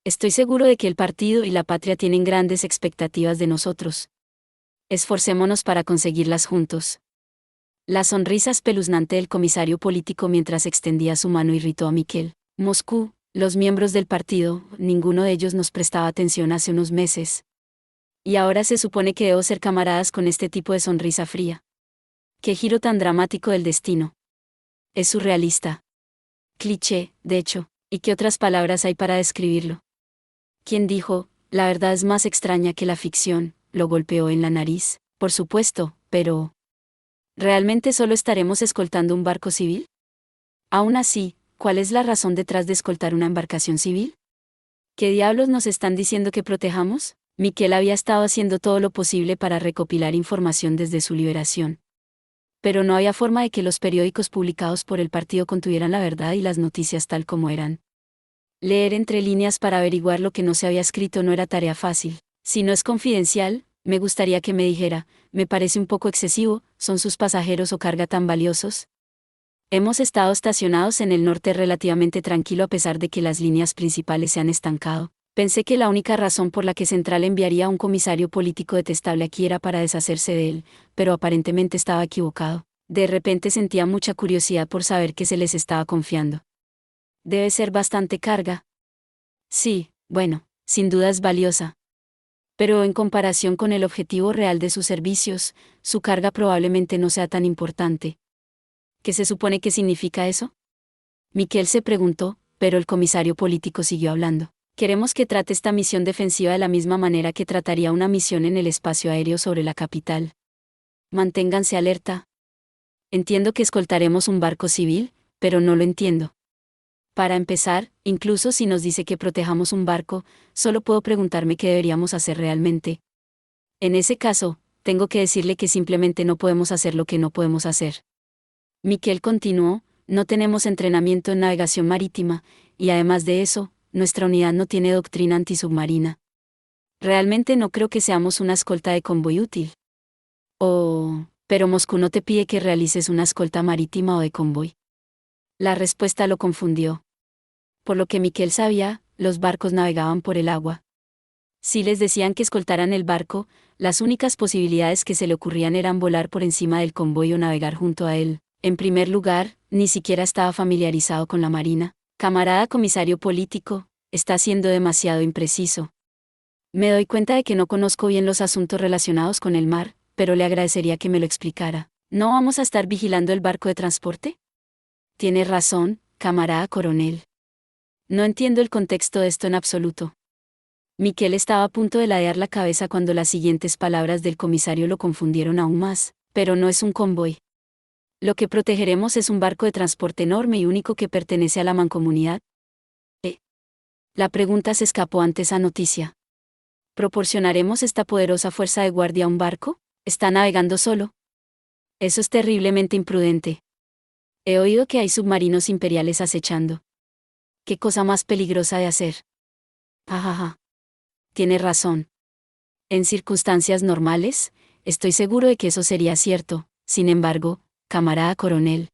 Estoy seguro de que el partido y la patria tienen grandes expectativas de nosotros. Esforcémonos para conseguirlas juntos. La sonrisa espeluznante del comisario político mientras extendía su mano irritó a Miquel. Moscú, los miembros del partido, ninguno de ellos nos prestaba atención hace unos meses. Y ahora se supone que debo ser camaradas con este tipo de sonrisa fría. Qué giro tan dramático del destino. Es surrealista. Cliché, de hecho, ¿y qué otras palabras hay para describirlo? ¿Quién dijo, la verdad es más extraña que la ficción? Lo golpeó en la nariz, por supuesto, pero ¿realmente solo estaremos escoltando un barco civil? Aún así, ¿cuál es la razón detrás de escoltar una embarcación civil? ¿Qué diablos nos están diciendo que protejamos? Miquel había estado haciendo todo lo posible para recopilar información desde su liberación. Pero no había forma de que los periódicos publicados por el partido contuvieran la verdad y las noticias tal como eran. Leer entre líneas para averiguar lo que no se había escrito no era tarea fácil. Si no es confidencial, me gustaría que me dijera, me parece un poco excesivo, ¿son sus pasajeros o carga tan valiosos? Hemos estado estacionados en el norte relativamente tranquilo a pesar de que las líneas principales se han estancado. Pensé que la única razón por la que Central enviaría a un comisario político detestable aquí era para deshacerse de él, pero aparentemente estaba equivocado. De repente sentía mucha curiosidad por saber qué se les estaba confiando. Debe ser bastante carga. Sí, bueno, sin duda es valiosa. Pero en comparación con el objetivo real de sus servicios, su carga probablemente no sea tan importante. ¿Qué se supone que significa eso? Miquel se preguntó, pero el comisario político siguió hablando. Queremos que trate esta misión defensiva de la misma manera que trataría una misión en el espacio aéreo sobre la capital. Manténganse alerta. Entiendo que escoltaremos un barco civil, pero no lo entiendo. Para empezar, incluso si nos dice que protejamos un barco, solo puedo preguntarme qué deberíamos hacer realmente. En ese caso, tengo que decirle que simplemente no podemos hacer lo que no podemos hacer. Miquel continuó, no tenemos entrenamiento en navegación marítima, y además de eso, nuestra unidad no tiene doctrina antisubmarina. Realmente no creo que seamos una escolta de convoy útil. Oh, pero Moscú no te pide que realices una escolta marítima o de convoy. La respuesta lo confundió. Por lo que Miquel sabía, los barcos navegaban por el agua. Si les decían que escoltaran el barco, las únicas posibilidades que se le ocurrían eran volar por encima del convoy o navegar junto a él. En primer lugar, ni siquiera estaba familiarizado con la marina. Camarada comisario político, está siendo demasiado impreciso. Me doy cuenta de que no conozco bien los asuntos relacionados con el mar, pero le agradecería que me lo explicara. ¿No vamos a estar vigilando el barco de transporte? Tiene razón, camarada coronel. No entiendo el contexto de esto en absoluto. Miquel estaba a punto de ladear la cabeza cuando las siguientes palabras del comisario lo confundieron aún más, pero no es un convoy. Lo que protegeremos es un barco de transporte enorme y único que pertenece a la mancomunidad. La pregunta se escapó ante esa noticia. ¿Proporcionaremos esta poderosa fuerza de guardia a un barco? ¿Está navegando solo? Eso es terriblemente imprudente. He oído que hay submarinos imperiales acechando. ¿Qué cosa más peligrosa de hacer? Ajaja. Tiene razón. En circunstancias normales, estoy seguro de que eso sería cierto. Sin embargo, camarada coronel,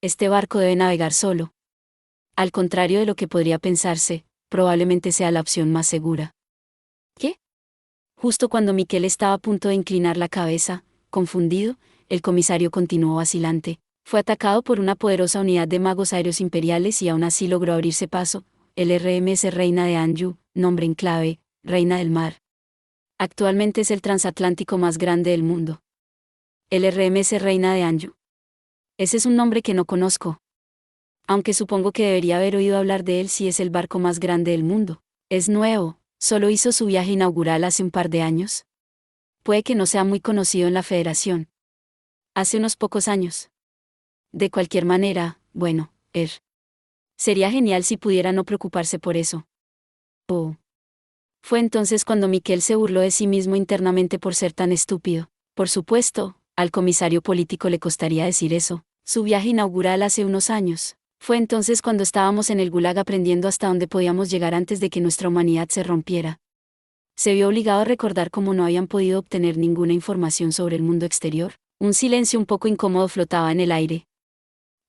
este barco debe navegar solo. Al contrario de lo que podría pensarse, probablemente sea la opción más segura. ¿Qué? Justo cuando Miquel estaba a punto de inclinar la cabeza, confundido, el comisario continuó vacilante. Fue atacado por una poderosa unidad de magos aéreos imperiales y aún así logró abrirse paso, el RMS Reina de Anju, nombre en clave, Reina del Mar. Actualmente es el transatlántico más grande del mundo. El RMS Reina de Anju. Ese es un nombre que no conozco. Aunque supongo que debería haber oído hablar de él si es el barco más grande del mundo. Es nuevo, solo hizo su viaje inaugural hace un par de años. Puede que no sea muy conocido en la Federación. Hace unos pocos años. De cualquier manera, bueno, sería genial si pudiera no preocuparse por eso. Oh. Fue entonces cuando Miquel se burló de sí mismo internamente por ser tan estúpido. Por supuesto, al comisario político le costaría decir eso. Su viaje inaugural hace unos años. Fue entonces cuando estábamos en el Gulag aprendiendo hasta dónde podíamos llegar antes de que nuestra humanidad se rompiera. Se vio obligado a recordar cómo no habían podido obtener ninguna información sobre el mundo exterior. Un silencio un poco incómodo flotaba en el aire.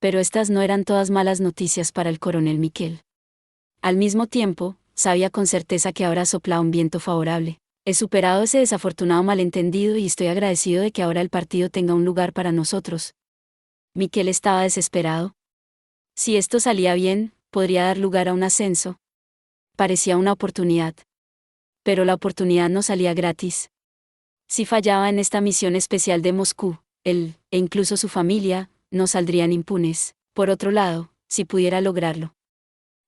Pero estas no eran todas malas noticias para el coronel Miquel. Al mismo tiempo, sabía con certeza que ahora soplaba un viento favorable. He superado ese desafortunado malentendido y estoy agradecido de que ahora el partido tenga un lugar para nosotros. Miquel estaba desesperado. Si esto salía bien, podría dar lugar a un ascenso. Parecía una oportunidad. Pero la oportunidad no salía gratis. Si fallaba en esta misión especial de Moscú, él, e incluso su familia, no saldrían impunes. Por otro lado, si pudiera lograrlo.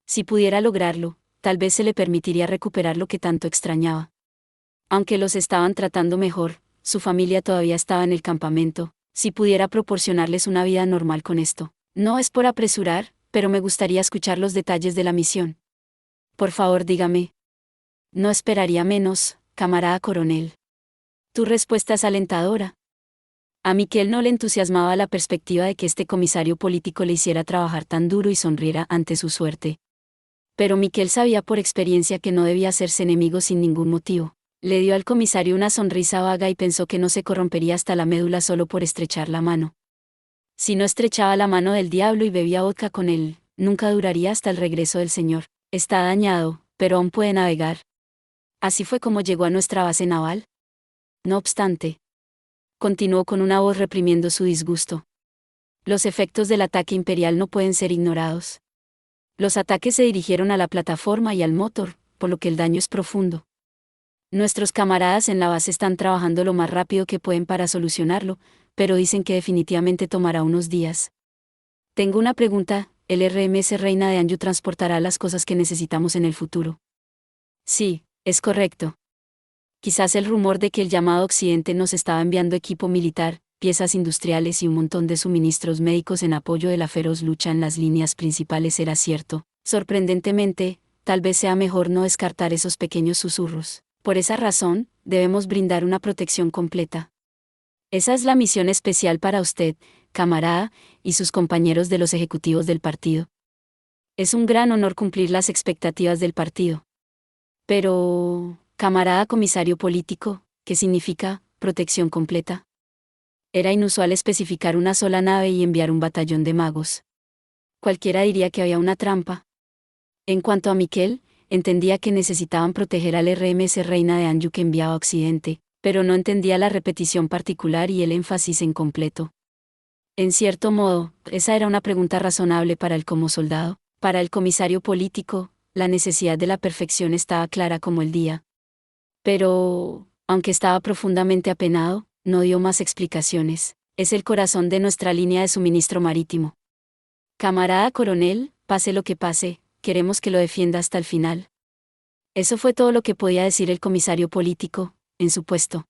Si pudiera lograrlo, tal vez se le permitiría recuperar lo que tanto extrañaba. Aunque los estaban tratando mejor, su familia todavía estaba en el campamento, si pudiera proporcionarles una vida normal con esto. No es por apresurar, pero me gustaría escuchar los detalles de la misión. Por favor, dígame. No esperaría menos, camarada coronel. Tu respuesta es alentadora. A Miquel no le entusiasmaba la perspectiva de que este comisario político le hiciera trabajar tan duro y sonriera ante su suerte. Pero Miquel sabía por experiencia que no debía hacerse enemigo sin ningún motivo. Le dio al comisario una sonrisa vaga y pensó que no se corrompería hasta la médula solo por estrechar la mano. Si no estrechaba la mano del diablo y bebía vodka con él, nunca duraría hasta el regreso del señor. Está dañado, pero aún puede navegar. Así fue como llegó a nuestra base naval. No obstante, continuó con una voz reprimiendo su disgusto. Los efectos del ataque imperial no pueden ser ignorados. Los ataques se dirigieron a la plataforma y al motor, por lo que el daño es profundo. Nuestros camaradas en la base están trabajando lo más rápido que pueden para solucionarlo, pero dicen que definitivamente tomará unos días. Tengo una pregunta, ¿el RMS Reina de Anju transportará las cosas que necesitamos en el futuro? Sí, es correcto. Quizás el rumor de que el llamado Occidente nos estaba enviando equipo militar, piezas industriales y un montón de suministros médicos en apoyo de la feroz lucha en las líneas principales era cierto. Sorprendentemente, tal vez sea mejor no descartar esos pequeños susurros. Por esa razón, debemos brindar una protección completa. Esa es la misión especial para usted, camarada, y sus compañeros de los ejecutivos del partido. Es un gran honor cumplir las expectativas del partido. Pero, camarada comisario político, ¿qué significa protección completa? Era inusual especificar una sola nave y enviar un batallón de magos. Cualquiera diría que había una trampa. En cuanto a Miquel, entendía que necesitaban proteger al RMS Reina de Anju que enviaba a Occidente, pero no entendía la repetición particular y el énfasis en completo. En cierto modo, esa era una pregunta razonable para él como soldado. Para el comisario político, la necesidad de la perfección estaba clara como el día. Pero, aunque estaba profundamente apenado, no dio más explicaciones. Es el corazón de nuestra línea de suministro marítimo. Camarada coronel, pase lo que pase, queremos que lo defienda hasta el final. Eso fue todo lo que podía decir el comisario político, en su puesto.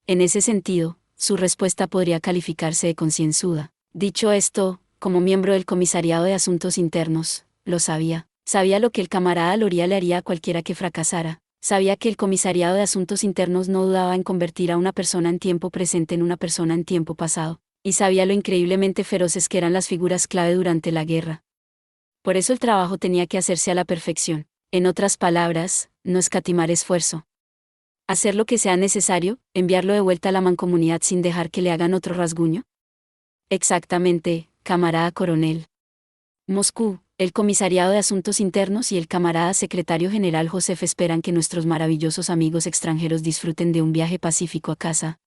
En ese sentido, su respuesta podría calificarse de concienzuda. Dicho esto, como miembro del Comisariado de Asuntos Internos, lo sabía. Sabía lo que el camarada Loría le haría a cualquiera que fracasara. Sabía que el Comisariado de Asuntos Internos no dudaba en convertir a una persona en tiempo presente en una persona en tiempo pasado. Y sabía lo increíblemente feroces que eran las figuras clave durante la guerra. Por eso el trabajo tenía que hacerse a la perfección. En otras palabras, no escatimar esfuerzo. Hacer lo que sea necesario, enviarlo de vuelta a la mancomunidad sin dejar que le hagan otro rasguño. Exactamente, camarada coronel. Moscú, el Comisariado de Asuntos Internos y el camarada secretario general Josef esperan que nuestros maravillosos amigos extranjeros disfruten de un viaje pacífico a casa.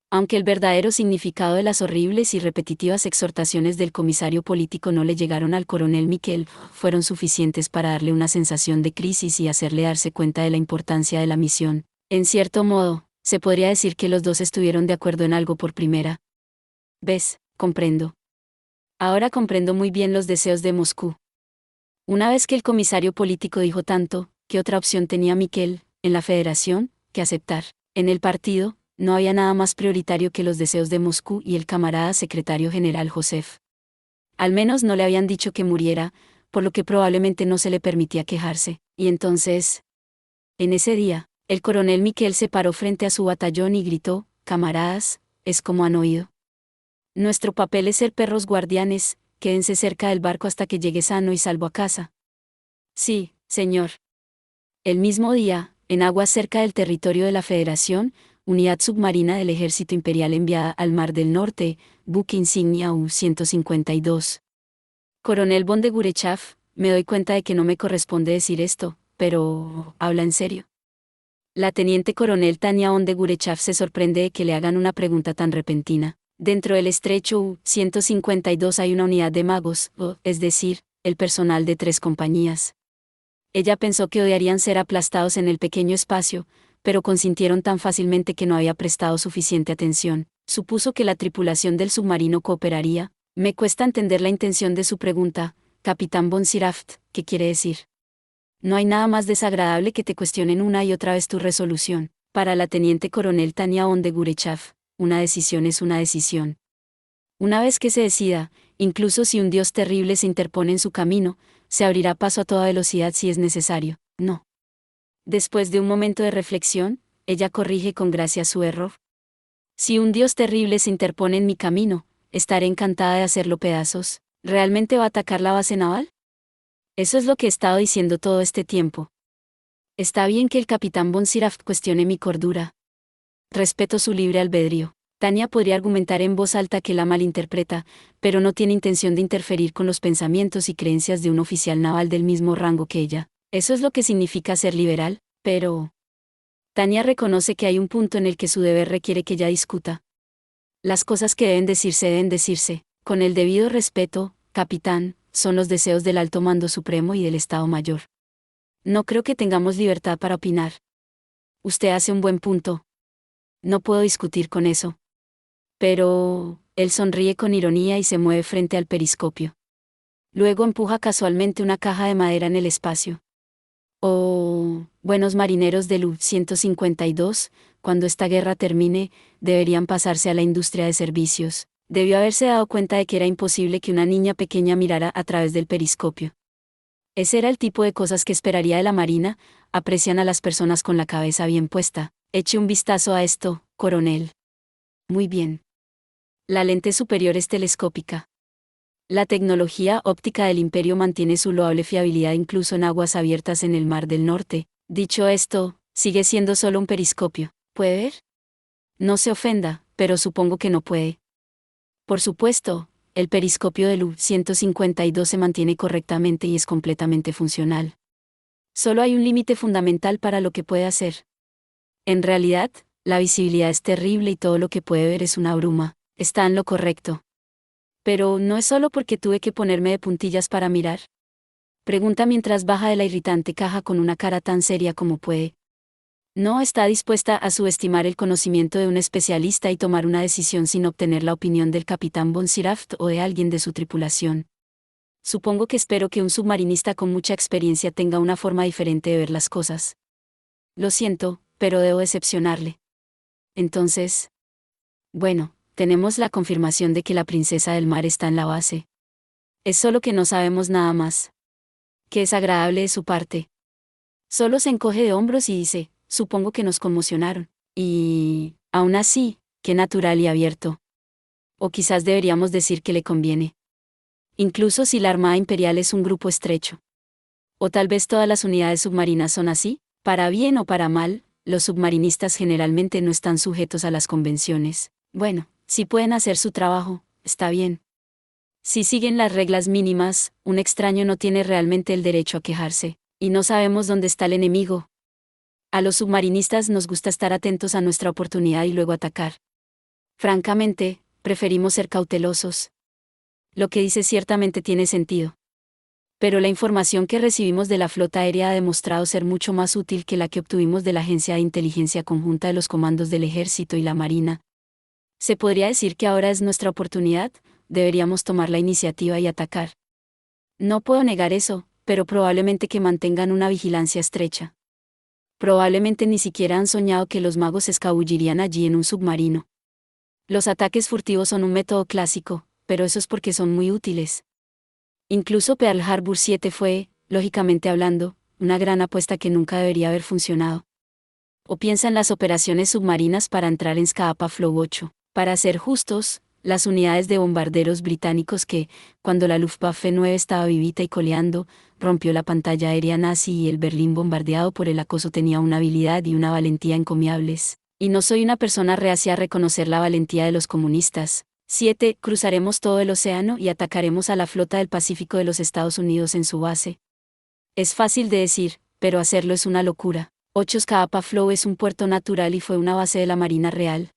Aunque el verdadero significado de las horribles y repetitivas exhortaciones del comisario político no le llegaron al coronel Miquel, fueron suficientes para darle una sensación de crisis y hacerle darse cuenta de la importancia de la misión. En cierto modo, se podría decir que los dos estuvieron de acuerdo en algo por primera vez. Comprendo. Ahora comprendo muy bien los deseos de Moscú. Una vez que el comisario político dijo tanto, ¿qué otra opción tenía Miquel, en la federación, que aceptar? En el partido, no había nada más prioritario que los deseos de Moscú y el camarada secretario general Josef. Al menos no le habían dicho que muriera, por lo que probablemente no se le permitía quejarse. Y entonces, en ese día, el coronel Miquel se paró frente a su batallón y gritó, «Camaradas, es como han oído. Nuestro papel es ser perros guardianes, quédense cerca del barco hasta que llegue sano y salvo a casa». Sí, señor. El mismo día, en aguas cerca del territorio de la Federación, unidad submarina del Ejército Imperial enviada al Mar del Norte, buque insignia U-152. Coronel von de Gurechav, me doy cuenta de que no me corresponde decir esto, pero, ¿habla en serio? La teniente coronel Tania von de Gurechav se sorprende de que le hagan una pregunta tan repentina. Dentro del estrecho U-152 hay una unidad de magos, es decir, el personal de 3 compañías. Ella pensó que odiarían ser aplastados en el pequeño espacio, pero consintieron tan fácilmente que no había prestado suficiente atención. Supuso que la tripulación del submarino cooperaría. Me cuesta entender la intención de su pregunta, Capitán von Siraft, ¿qué quiere decir? No hay nada más desagradable que te cuestionen una y otra vez tu resolución. Para la teniente coronel Tania von de Gurechav, una decisión es una decisión. Una vez que se decida, incluso si un dios terrible se interpone en su camino, se abrirá paso a toda velocidad si es necesario. No. Después de un momento de reflexión, ella corrige con gracia su error. Si un dios terrible se interpone en mi camino, estaré encantada de hacerlo pedazos. ¿Realmente va a atacar la base naval? Eso es lo que he estado diciendo todo este tiempo. Está bien que el capitán von Siraft cuestione mi cordura. Respeto su libre albedrío. Tania podría argumentar en voz alta que la malinterpreta, pero no tiene intención de interferir con los pensamientos y creencias de un oficial naval del mismo rango que ella. Eso es lo que significa ser liberal, pero... Tania reconoce que hay un punto en el que su deber requiere que ella discuta. Las cosas que deben decirse, con el debido respeto, capitán, son los deseos del alto mando supremo y del Estado Mayor. No creo que tengamos libertad para opinar. Usted hace un buen punto. No puedo discutir con eso. Pero... Él sonríe con ironía y se mueve frente al periscopio. Luego empuja casualmente una caja de madera en el espacio. Oh, buenos marineros del U-152, cuando esta guerra termine, deberían pasarse a la industria de servicios. Debió haberse dado cuenta de que era imposible que una niña pequeña mirara a través del periscopio. Ese era el tipo de cosas que esperaría de la Marina. Aprecian a las personas con la cabeza bien puesta. Eche un vistazo a esto, coronel. Muy bien. La lente superior es telescópica. La tecnología óptica del Imperio mantiene su loable fiabilidad incluso en aguas abiertas en el Mar del Norte. Dicho esto, sigue siendo solo un periscopio. ¿Puede ver? No se ofenda, pero supongo que no puede. Por supuesto, el periscopio del U-152 se mantiene correctamente y es completamente funcional. Solo hay un límite fundamental para lo que puede hacer. En realidad, la visibilidad es terrible y todo lo que puede ver es una bruma. Está en lo correcto. Pero no es solo porque tuve que ponerme de puntillas para mirar. Pregunta mientras baja de la irritante caja con una cara tan seria como puede. No está dispuesta a subestimar el conocimiento de un especialista y tomar una decisión sin obtener la opinión del capitán von Siraft o de alguien de su tripulación. Supongo que espero que un submarinista con mucha experiencia tenga una forma diferente de ver las cosas. Lo siento, pero debo decepcionarle. Entonces... Bueno, tenemos la confirmación de que la princesa del mar está en la base. Es solo que no sabemos nada más. Qué desagradable de su parte. Solo se encoge de hombros y dice, supongo que nos conmocionaron. Y, aún así, qué natural y abierto. O quizás deberíamos decir que le conviene. Incluso si la Armada Imperial es un grupo estrecho. O tal vez todas las unidades submarinas son así, para bien o para mal, los submarinistas generalmente no están sujetos a las convenciones. Bueno, si pueden hacer su trabajo, está bien. Si siguen las reglas mínimas, un extraño no tiene realmente el derecho a quejarse, y no sabemos dónde está el enemigo. A los submarinistas nos gusta estar atentos a nuestra oportunidad y luego atacar. Francamente, preferimos ser cautelosos. Lo que dice ciertamente tiene sentido. Pero la información que recibimos de la flota aérea ha demostrado ser mucho más útil que la que obtuvimos de la Agencia de Inteligencia Conjunta de los Comandos del Ejército y la Marina. ¿Se podría decir que ahora es nuestra oportunidad? Deberíamos tomar la iniciativa y atacar. No puedo negar eso, pero probablemente que mantengan una vigilancia estrecha. Probablemente ni siquiera han soñado que los magos se escabullirían allí en un submarino. Los ataques furtivos son un método clásico, pero eso es porque son muy útiles. Incluso Pearl Harbor 7 fue, lógicamente hablando, una gran apuesta que nunca debería haber funcionado. O piensa en las operaciones submarinas para entrar en Scapa Flow 8. Para ser justos, las unidades de bombarderos británicos que, cuando la Luftwaffe 9 estaba vivita y coleando, rompió la pantalla aérea nazi y el Berlín bombardeado por el acoso tenía una habilidad y una valentía encomiables. Y no soy una persona reacia a reconocer la valentía de los comunistas. 7. Cruzaremos todo el océano y atacaremos a la flota del Pacífico de los Estados Unidos en su base. Es fácil de decir, pero hacerlo es una locura. 8. Scapa Flow es un puerto natural y fue una base de la Marina Real.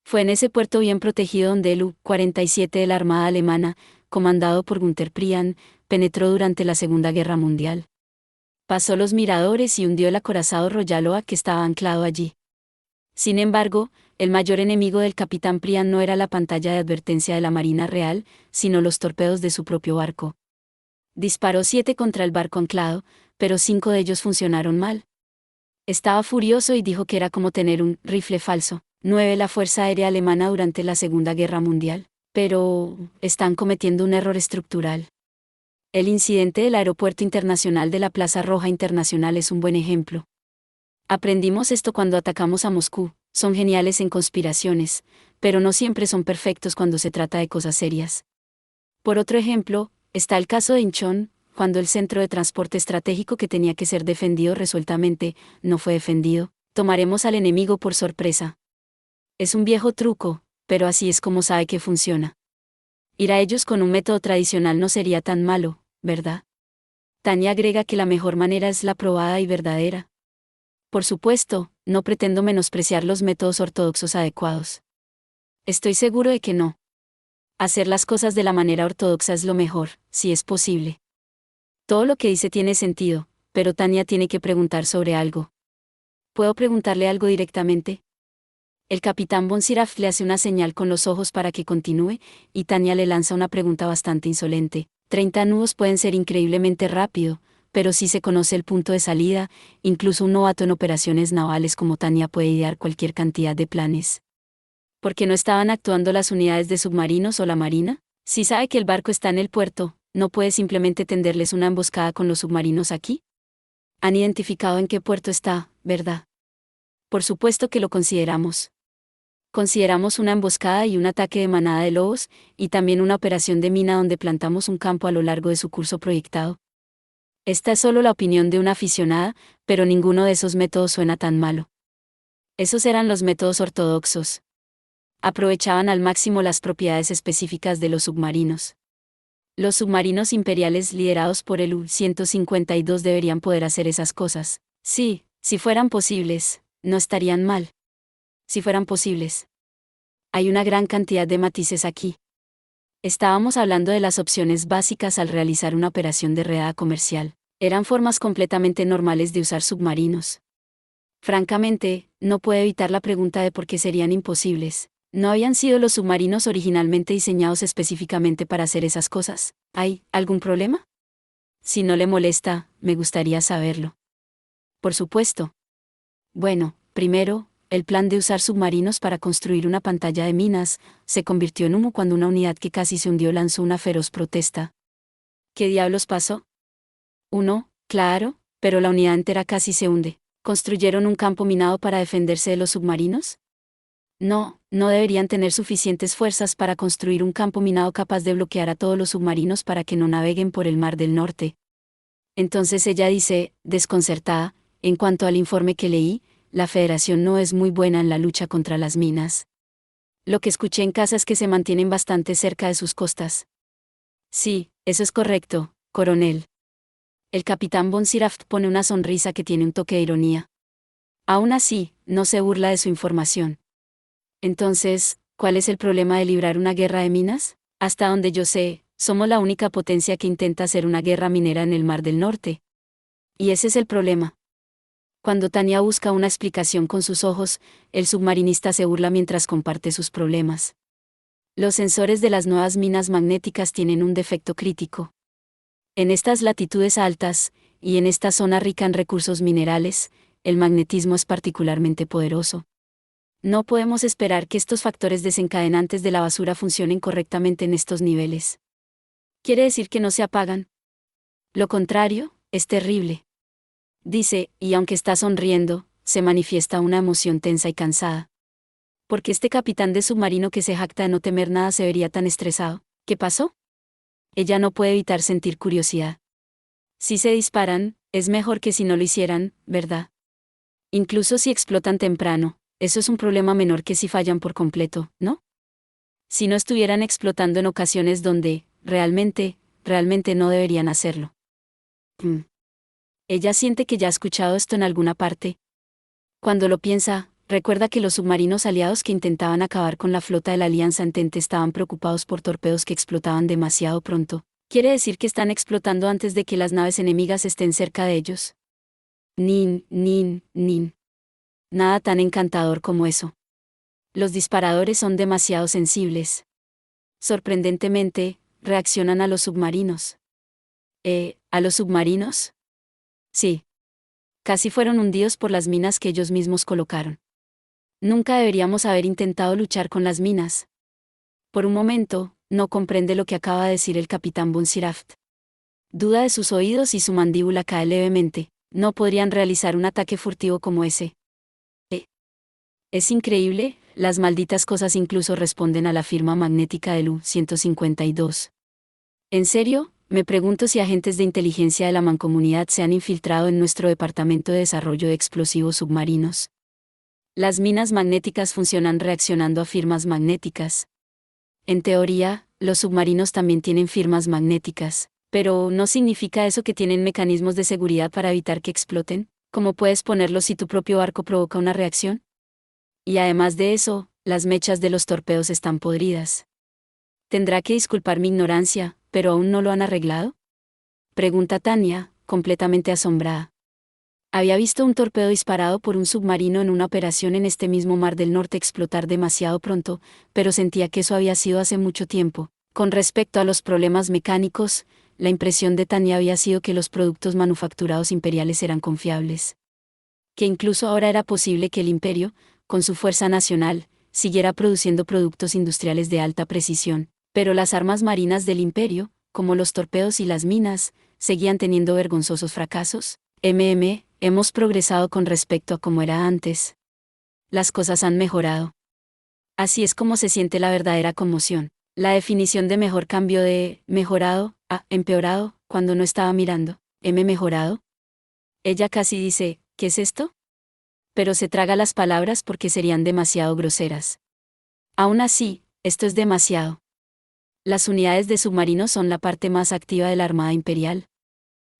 Fue en ese puerto bien protegido donde el U-47 de la Armada Alemana, comandado por Günther Prian, penetró durante la Segunda Guerra Mundial. Pasó los miradores y hundió el acorazado Royal Oak que estaba anclado allí. Sin embargo, El mayor enemigo del capitán Priam no era la pantalla de advertencia de la Marina Real, sino los torpedos de su propio barco. Disparó 7 contra el barco anclado, pero 5 de ellos funcionaron mal. Estaba furioso y dijo que era como tener un rifle falso. 9 la Fuerza Aérea Alemana durante la Segunda Guerra Mundial. Pero están cometiendo un error estructural. El incidente del Aeropuerto Internacional de la Plaza Roja Internacional es un buen ejemplo. Aprendimos esto cuando atacamos a Moscú. Son geniales en conspiraciones, pero no siempre son perfectos cuando se trata de cosas serias. Por otro ejemplo, está el caso de Incheon, cuando el centro de transporte estratégico que tenía que ser defendido resueltamente, no fue defendido. Tomaremos al enemigo por sorpresa. Es un viejo truco, pero así es como sabe que funciona. Ir a ellos con un método tradicional no sería tan malo, ¿verdad? Tania agrega que la mejor manera es la probada y verdadera. Por supuesto, no pretendo menospreciar los métodos ortodoxos adecuados. Estoy seguro de que no. Hacer las cosas de la manera ortodoxa es lo mejor, si es posible. Todo lo que dice tiene sentido, pero Tania tiene que preguntar sobre algo. ¿Puedo preguntarle algo directamente? El capitán von Sirach le hace una señal con los ojos para que continúe, y Tania le lanza una pregunta bastante insolente. 30 nudos pueden ser increíblemente rápido, pero si se conoce el punto de salida, incluso un novato en operaciones navales como Tania puede idear cualquier cantidad de planes. ¿Por qué no estaban actuando las unidades de submarinos o la marina? Si sabe que el barco está en el puerto, ¿no puede simplemente tenderles una emboscada con los submarinos aquí? Han identificado en qué puerto está, ¿verdad? Por supuesto que lo consideramos. Consideramos una emboscada y un ataque de manada de lobos, y también una operación de mina donde plantamos un campo a lo largo de su curso proyectado. Esta es solo la opinión de una aficionada, pero ninguno de esos métodos suena tan malo. Esos eran los métodos ortodoxos. Aprovechaban al máximo las propiedades específicas de los submarinos. Los submarinos imperiales liderados por el U-152 deberían poder hacer esas cosas. Sí, si fueran posibles, no estarían mal. Si fueran posibles. Hay una gran cantidad de matices aquí. Estábamos hablando de las opciones básicas al realizar una operación de redada comercial. Eran formas completamente normales de usar submarinos. Francamente, no puedo evitar la pregunta de por qué serían imposibles. ¿No habían sido los submarinos originalmente diseñados específicamente para hacer esas cosas? ¿Hay algún problema? Si no le molesta, me gustaría saberlo. Por supuesto. Bueno, primero, el plan de usar submarinos para construir una pantalla de minas se convirtió en humo cuando una unidad que casi se hundió lanzó una feroz protesta. ¿Qué diablos pasó? Uno, claro, pero la unidad entera casi se hunde. ¿Construyeron un campo minado para defenderse de los submarinos? No, no deberían tener suficientes fuerzas para construir un campo minado capaz de bloquear a todos los submarinos para que no naveguen por el Mar del Norte. Entonces ella dice, desconcertada, en cuanto al informe que leí, la Federación no es muy buena en la lucha contra las minas. Lo que escuché en casa es que se mantienen bastante cerca de sus costas. Sí, eso es correcto, coronel. El capitán von Sirach pone una sonrisa que tiene un toque de ironía. Aún así, no se burla de su información. Entonces, ¿cuál es el problema de librar una guerra de minas? Hasta donde yo sé, somos la única potencia que intenta hacer una guerra minera en el Mar del Norte. Y ese es el problema. Cuando Tania busca una explicación con sus ojos, el submarinista se burla mientras comparte sus problemas. Los sensores de las nuevas minas magnéticas tienen un defecto crítico. En estas latitudes altas, y en esta zona rica en recursos minerales, el magnetismo es particularmente poderoso. No podemos esperar que estos factores desencadenantes de la basura funcionen correctamente en estos niveles. ¿Quiere decir que no se apagan? Lo contrario, es terrible. Dice, y aunque está sonriendo, se manifiesta una emoción tensa y cansada. ¿Por qué este capitán de submarino que se jacta de no temer nada se vería tan estresado? ¿Qué pasó? Ella no puede evitar sentir curiosidad. Si se disparan, es mejor que si no lo hicieran, ¿verdad? Incluso si explotan temprano, eso es un problema menor que si fallan por completo, ¿no? Si no estuvieran explotando en ocasiones donde, realmente no deberían hacerlo. Ella siente que ya ha escuchado esto en alguna parte. Cuando lo piensa, recuerda que los submarinos aliados que intentaban acabar con la flota de la Alianza Entente estaban preocupados por torpedos que explotaban demasiado pronto. ¿Quiere decir que están explotando antes de que las naves enemigas estén cerca de ellos? Nin. Nada tan encantador como eso. Los disparadores son demasiado sensibles. Sorprendentemente, reaccionan a los submarinos. ¿A los submarinos? Sí. Casi fueron hundidos por las minas que ellos mismos colocaron. Nunca deberíamos haber intentado luchar con las minas. Por un momento, no comprende lo que acaba de decir el capitán Bonsiraft. Duda de sus oídos y su mandíbula cae levemente. No podrían realizar un ataque furtivo como ese. Es increíble, las malditas cosas incluso responden a la firma magnética del U-152. ¿En serio? Me pregunto si agentes de inteligencia de la mancomunidad se han infiltrado en nuestro departamento de desarrollo de explosivos submarinos. Las minas magnéticas funcionan reaccionando a firmas magnéticas. En teoría, los submarinos también tienen firmas magnéticas, pero ¿no significa eso que tienen mecanismos de seguridad para evitar que exploten? ¿Cómo puedes ponerlos si tu propio barco provoca una reacción? Y además de eso, las mechas de los torpedos están podridas. Tendrá que disculpar mi ignorancia, ¿pero aún no lo han arreglado? Pregunta Tania, completamente asombrada. Había visto un torpedo disparado por un submarino en una operación en este mismo Mar del Norte explotar demasiado pronto, pero sentía que eso había sido hace mucho tiempo. Con respecto a los problemas mecánicos, la impresión de Tania había sido que los productos manufacturados imperiales eran confiables. Que incluso ahora era posible que el imperio, con su fuerza nacional, siguiera produciendo productos industriales de alta precisión, pero las armas marinas del imperio, como los torpedos y las minas, seguían teniendo vergonzosos fracasos. Hemos progresado con respecto a cómo era antes. Las cosas han mejorado. Así es como se siente la verdadera conmoción. La definición de mejor cambio de mejorado a empeorado, cuando no estaba mirando. ¿Mejorado? Ella casi dice, ¿qué es esto? Pero se traga las palabras porque serían demasiado groseras. Aún así, esto es demasiado. Las unidades de submarinos son la parte más activa de la Armada Imperial.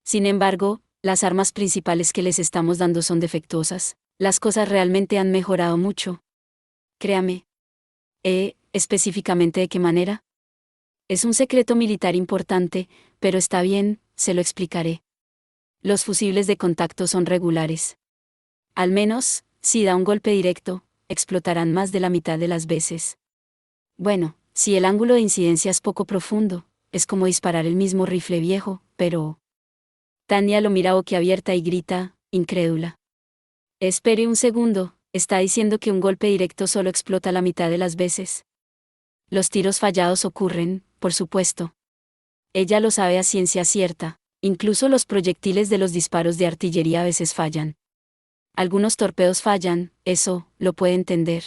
Sin embargo, las armas principales que les estamos dando son defectuosas. Las cosas realmente han mejorado mucho. Créame. ¿Específicamente de qué manera? Es un secreto militar importante, pero está bien, se lo explicaré. Los fusibles de contacto son regulares. Al menos, si da un golpe directo, explotarán más de la mitad de las veces. Bueno, si el ángulo de incidencia es poco profundo, es como disparar el mismo rifle viejo, pero... Tania lo mira boquiabierta y grita, incrédula. Espere un segundo, ¿está diciendo que un golpe directo solo explota la mitad de las veces? Los tiros fallados ocurren, por supuesto. Ella lo sabe a ciencia cierta, incluso los proyectiles de los disparos de artillería a veces fallan. Algunos torpedos fallan, eso, lo puede entender.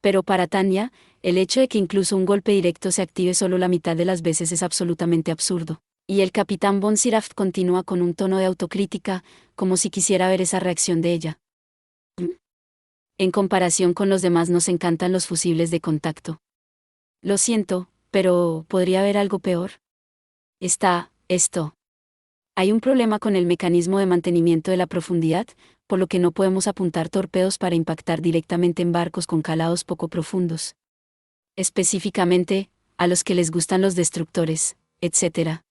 Pero para Tania, el hecho de que incluso un golpe directo se active solo la mitad de las veces es absolutamente absurdo. Y el capitán Bonsiraft continúa con un tono de autocrítica, como si quisiera ver esa reacción de ella. En comparación con los demás nos encantan los fusibles de contacto. Lo siento, pero ¿podría haber algo peor? Esto. Hay un problema con el mecanismo de mantenimiento de la profundidad, por lo que no podemos apuntar torpedos para impactar directamente en barcos con calados poco profundos. Específicamente, a los que les gustan los destructores, etc.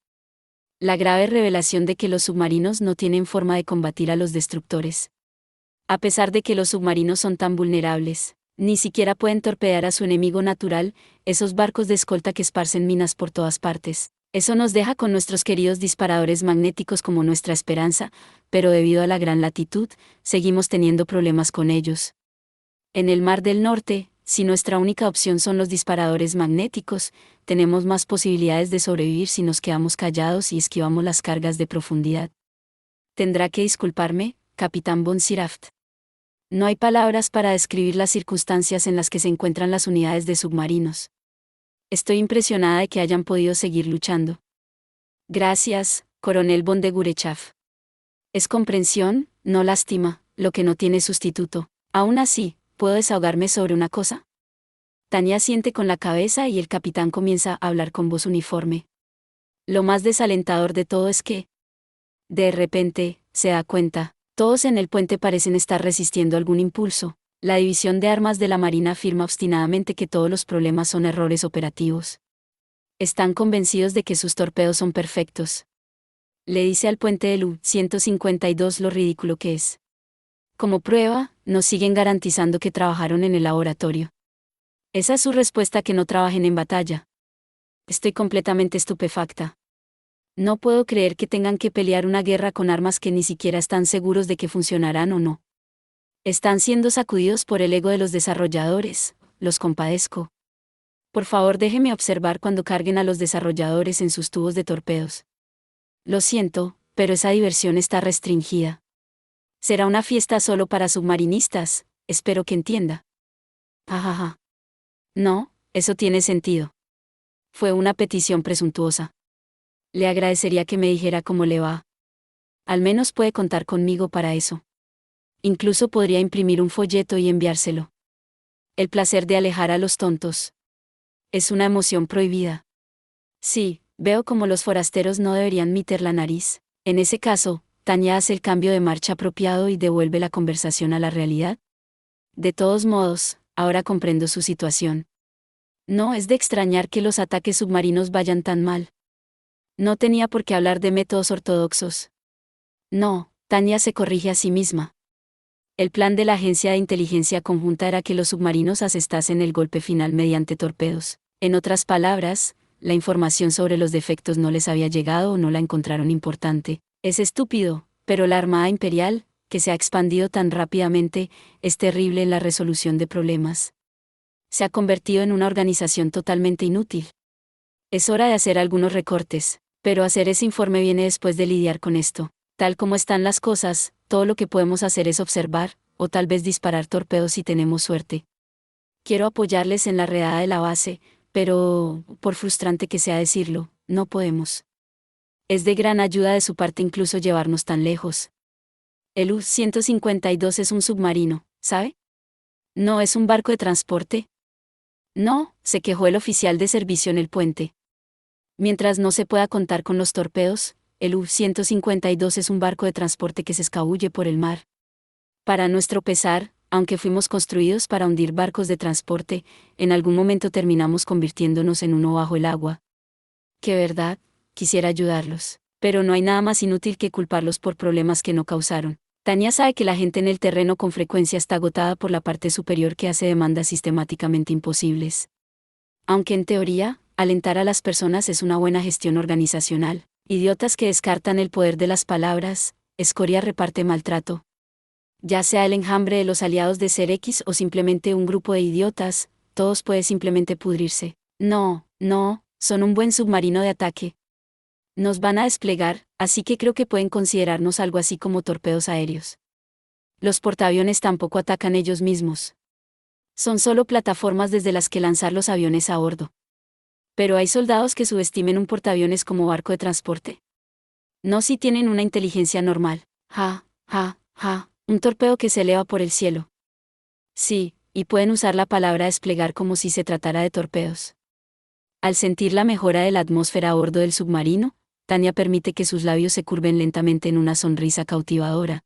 La grave revelación de que los submarinos no tienen forma de combatir a los destructores. A pesar de que los submarinos son tan vulnerables, ni siquiera pueden torpedear a su enemigo natural, esos barcos de escolta que esparcen minas por todas partes. Eso nos deja con nuestros queridos disparadores magnéticos como nuestra esperanza, pero debido a la gran latitud, seguimos teniendo problemas con ellos. En el Mar del Norte, si nuestra única opción son los disparadores magnéticos, tenemos más posibilidades de sobrevivir si nos quedamos callados y esquivamos las cargas de profundidad. Tendrá que disculparme, capitán Bonsiraft. No hay palabras para describir las circunstancias en las que se encuentran las unidades de submarinos. Estoy impresionada de que hayan podido seguir luchando. Gracias, coronel von de Gurechav. Es comprensión, no lástima, lo que no tiene sustituto. Aún así, ¿puedo desahogarme sobre una cosa? Tania asiente con la cabeza y el capitán comienza a hablar con voz uniforme. Lo más desalentador de todo es que, de repente, se da cuenta, todos en el puente parecen estar resistiendo algún impulso. La división de armas de la Marina afirma obstinadamente que todos los problemas son errores operativos. Están convencidos de que sus torpedos son perfectos. Le dice al puente del U-152 lo ridículo que es. Como prueba, nos siguen garantizando que trabajaron en el laboratorio. Esa es su respuesta: que no trabajen en batalla. Estoy completamente estupefacta. No puedo creer que tengan que pelear una guerra con armas que ni siquiera están seguros de que funcionarán o no. Están siendo sacudidos por el ego de los desarrolladores, los compadezco. Por favor, déjeme observar cuando carguen a los desarrolladores en sus tubos de torpedos. Lo siento, pero esa diversión está restringida. Será una fiesta solo para submarinistas, espero que entienda. Jajaja. No, eso tiene sentido. Fue una petición presuntuosa. Le agradecería que me dijera cómo le va. Al menos puede contar conmigo para eso. Incluso podría imprimir un folleto y enviárselo. El placer de alejar a los tontos. Es una emoción prohibida. Sí, veo como los forasteros no deberían meter la nariz. En ese caso, Tanya hace el cambio de marcha apropiado y devuelve la conversación a la realidad. De todos modos, ahora comprendo su situación. No es de extrañar que los ataques submarinos vayan tan mal. No tenía por qué hablar de métodos ortodoxos. No, Tanya se corrige a sí misma. El plan de la Agencia de Inteligencia Conjunta era que los submarinos asestasen el golpe final mediante torpedos. En otras palabras, la información sobre los defectos no les había llegado o no la encontraron importante. Es estúpido, pero la Armada Imperial, que se ha expandido tan rápidamente, es terrible en la resolución de problemas. Se ha convertido en una organización totalmente inútil. Es hora de hacer algunos recortes, pero hacer ese informe viene después de lidiar con esto. Tal como están las cosas, todo lo que podemos hacer es observar, o tal vez disparar torpedos si tenemos suerte. Quiero apoyarles en la redada de la base, pero, por frustrante que sea decirlo, no podemos. Es de gran ayuda de su parte incluso llevarnos tan lejos. El U-152 es un submarino, ¿sabe? ¿No es un barco de transporte? No, se quejó el oficial de servicio en el puente. Mientras no se pueda contar con los torpedos, el U-152 es un barco de transporte que se escabulle por el mar. Para nuestro pesar, aunque fuimos construidos para hundir barcos de transporte, en algún momento terminamos convirtiéndonos en uno bajo el agua. Que verdad, quisiera ayudarlos, pero no hay nada más inútil que culparlos por problemas que no causaron. Tanya sabe que la gente en el terreno con frecuencia está agotada por la parte superior que hace demandas sistemáticamente imposibles. Aunque en teoría, alentar a las personas es una buena gestión organizacional. Idiotas que descartan el poder de las palabras, escoria reparte maltrato. Ya sea el enjambre de los aliados de Ser X o simplemente un grupo de idiotas, todos puede simplemente pudrirse. No, son un buen submarino de ataque. Nos van a desplegar, así que creo que pueden considerarnos algo así como torpedos aéreos. Los portaaviones tampoco atacan ellos mismos. Son solo plataformas desde las que lanzar los aviones a bordo. Pero hay soldados que subestimen un portaaviones como barco de transporte. No si tienen una inteligencia normal. Un torpedo que se eleva por el cielo. Sí, y pueden usar la palabra desplegar como si se tratara de torpedos. Al sentir la mejora de la atmósfera a bordo del submarino, Tanya permite que sus labios se curven lentamente en una sonrisa cautivadora.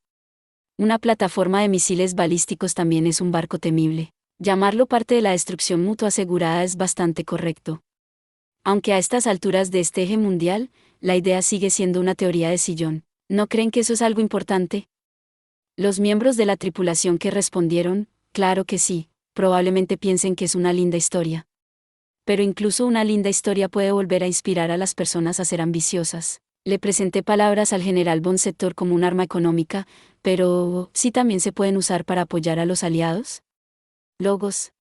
Una plataforma de misiles balísticos también es un barco temible. Llamarlo parte de la destrucción mutua asegurada es bastante correcto. Aunque a estas alturas de este eje mundial, la idea sigue siendo una teoría de sillón. ¿No creen que eso es algo importante? Los miembros de la tripulación que respondieron, claro que sí, probablemente piensen que es una linda historia. Pero incluso una linda historia puede volver a inspirar a las personas a ser ambiciosas. Le presenté palabras al general von Sector como un arma económica, pero ¿sí también se pueden usar para apoyar a los aliados? Logos.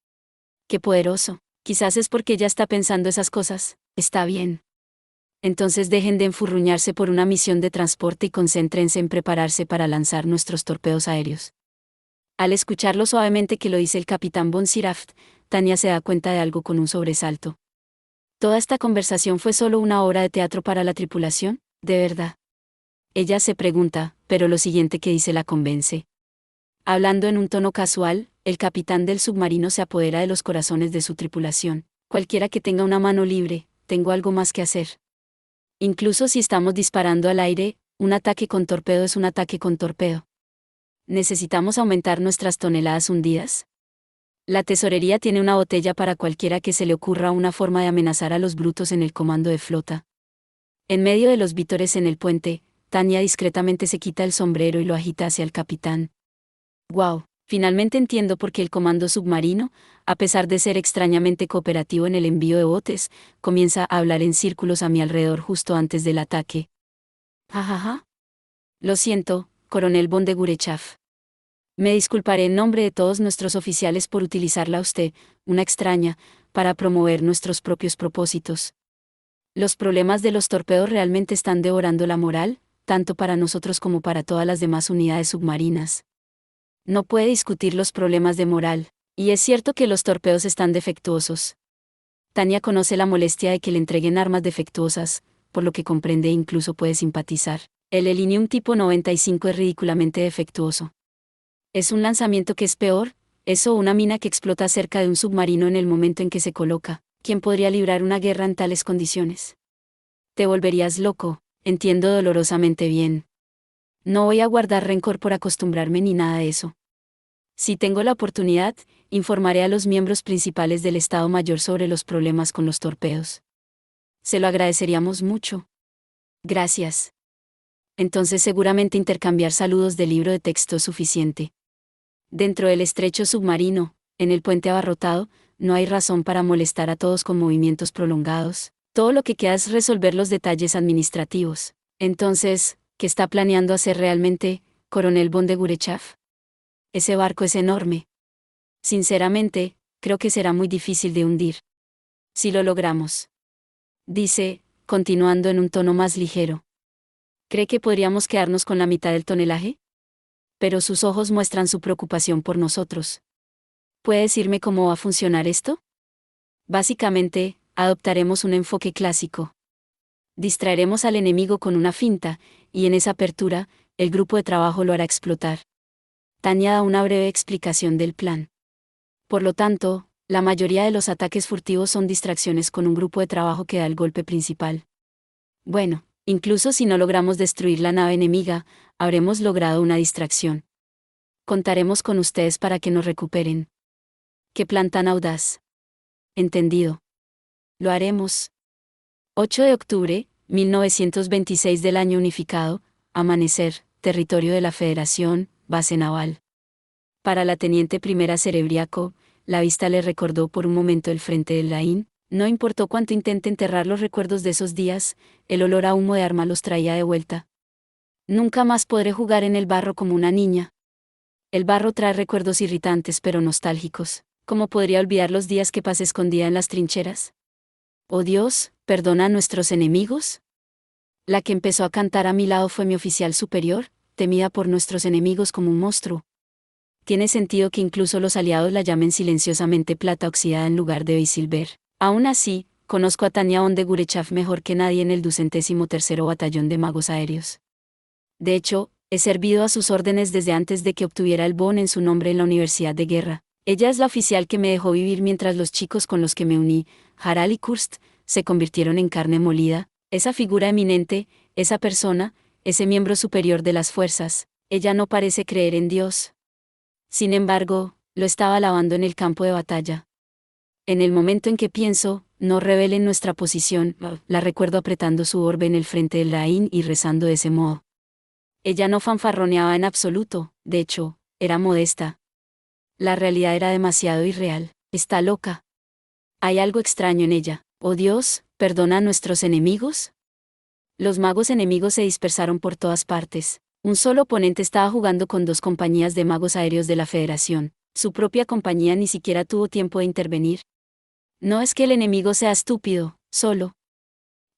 ¡Qué poderoso! Quizás es porque ella está pensando esas cosas. Está bien. Entonces dejen de enfurruñarse por una misión de transporte y concéntrense en prepararse para lanzar nuestros torpedos aéreos. Al escucharlo suavemente que lo dice el capitán von Siraft, Tanya se da cuenta de algo con un sobresalto. ¿Toda esta conversación fue solo una obra de teatro para la tripulación? ¿De verdad? Ella se pregunta, pero lo siguiente que dice la convence. Hablando en un tono casual, el capitán del submarino se apodera de los corazones de su tripulación. Cualquiera que tenga una mano libre, tengo algo más que hacer. Incluso si estamos disparando al aire, un ataque con torpedo es un ataque con torpedo. ¿Necesitamos aumentar nuestras toneladas hundidas? La tesorería tiene una botella para cualquiera que se le ocurra una forma de amenazar a los brutos en el comando de flota. En medio de los vítores en el puente, Tanya discretamente se quita el sombrero y lo agita hacia el capitán. ¡Guau! Finalmente entiendo por qué el comando submarino, a pesar de ser extrañamente cooperativo en el envío de botes, comienza a hablar en círculos a mi alrededor justo antes del ataque. Jajaja. Lo siento, coronel von de Gurechav. Me disculparé en nombre de todos nuestros oficiales por utilizarla a usted, una extraña, para promover nuestros propios propósitos. Los problemas de los torpedos realmente están devorando la moral, tanto para nosotros como para todas las demás unidades submarinas. No puede discutir los problemas de moral, y es cierto que los torpedos están defectuosos. Tania conoce la molestia de que le entreguen armas defectuosas, por lo que comprende e incluso puede simpatizar. El Elinium tipo 95 es ridículamente defectuoso. Es un lanzamiento que es peor, eso o una mina que explota cerca de un submarino en el momento en que se coloca. ¿Quién podría librar una guerra en tales condiciones? Te volverías loco, entiendo dolorosamente bien. No voy a guardar rencor por acostumbrarme ni nada de eso. Si tengo la oportunidad, informaré a los miembros principales del Estado Mayor sobre los problemas con los torpedos. Se lo agradeceríamos mucho. Gracias. Entonces seguramente intercambiar saludos de libro de texto es suficiente. Dentro del estrecho submarino, en el puente abarrotado, no hay razón para molestar a todos con movimientos prolongados. Todo lo que queda es resolver los detalles administrativos. Entonces, ¿qué está planeando hacer realmente, coronel von de Gurechav? Ese barco es enorme. Sinceramente, creo que será muy difícil de hundir. Si lo logramos. Dice, continuando en un tono más ligero. ¿Cree que podríamos quedarnos con la mitad del tonelaje? Pero sus ojos muestran su preocupación por nosotros. ¿Puede decirme cómo va a funcionar esto? Básicamente, adoptaremos un enfoque clásico. Distraeremos al enemigo con una finta, y en esa apertura, el grupo de trabajo lo hará explotar. Tania da una breve explicación del plan. Por lo tanto, la mayoría de los ataques furtivos son distracciones con un grupo de trabajo que da el golpe principal. Bueno, incluso si no logramos destruir la nave enemiga, habremos logrado una distracción. Contaremos con ustedes para que nos recuperen. ¡Qué plan tan audaz! Entendido. Lo haremos. 8 de octubre, 1926 del año unificado, amanecer, territorio de la Federación, base naval. Para la teniente primera Cerebriaco, la vista le recordó por un momento el frente del Laín. No importó cuánto intente enterrar los recuerdos de esos días, el olor a humo de arma los traía de vuelta. Nunca más podré jugar en el barro como una niña. El barro trae recuerdos irritantes pero nostálgicos. ¿Cómo podría olvidar los días que pasé escondida en las trincheras? Oh Dios, ¿perdona a nuestros enemigos? La que empezó a cantar a mi lado fue mi oficial superior, temida por nuestros enemigos como un monstruo. Tiene sentido que incluso los aliados la llamen silenciosamente plata oxidada en lugar de bisilver. Aún así, conozco a Tania von de Gurechav mejor que nadie en el 203º Batallón de Magos Aéreos. De hecho, he servido a sus órdenes desde antes de que obtuviera el Bon en su nombre en la Universidad de Guerra. Ella es la oficial que me dejó vivir mientras los chicos con los que me uní, Harald y Kurst, se convirtieron en carne molida. Esa figura eminente, esa persona, ese miembro superior de las fuerzas, ella no parece creer en Dios. Sin embargo, lo estaba alabando en el campo de batalla. En el momento en que pienso, no revelen nuestra posición, la recuerdo apretando su orbe en el frente del Laín y rezando de ese modo. Ella no fanfarroneaba en absoluto, de hecho, era modesta. La realidad era demasiado irreal. Está loca. Hay algo extraño en ella. Oh Dios, ¿perdona a nuestros enemigos? Los magos enemigos se dispersaron por todas partes. Un solo oponente estaba jugando con 2 compañías de magos aéreos de la Federación. Su propia compañía ni siquiera tuvo tiempo de intervenir. No es que el enemigo sea estúpido, solo.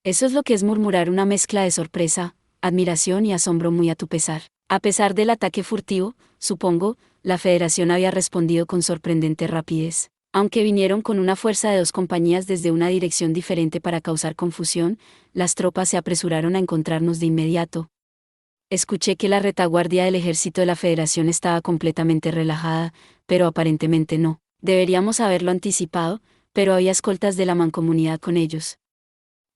Eso es lo que es murmurar una mezcla de sorpresa, admiración y asombro muy a tu pesar. A pesar del ataque furtivo, supongo, la Federación había respondido con sorprendente rapidez. Aunque vinieron con una fuerza de 2 compañías desde una dirección diferente para causar confusión, las tropas se apresuraron a encontrarnos de inmediato. Escuché que la retaguardia del ejército de la Federación estaba completamente relajada, pero aparentemente no. Deberíamos haberlo anticipado, pero había escoltas de la mancomunidad con ellos.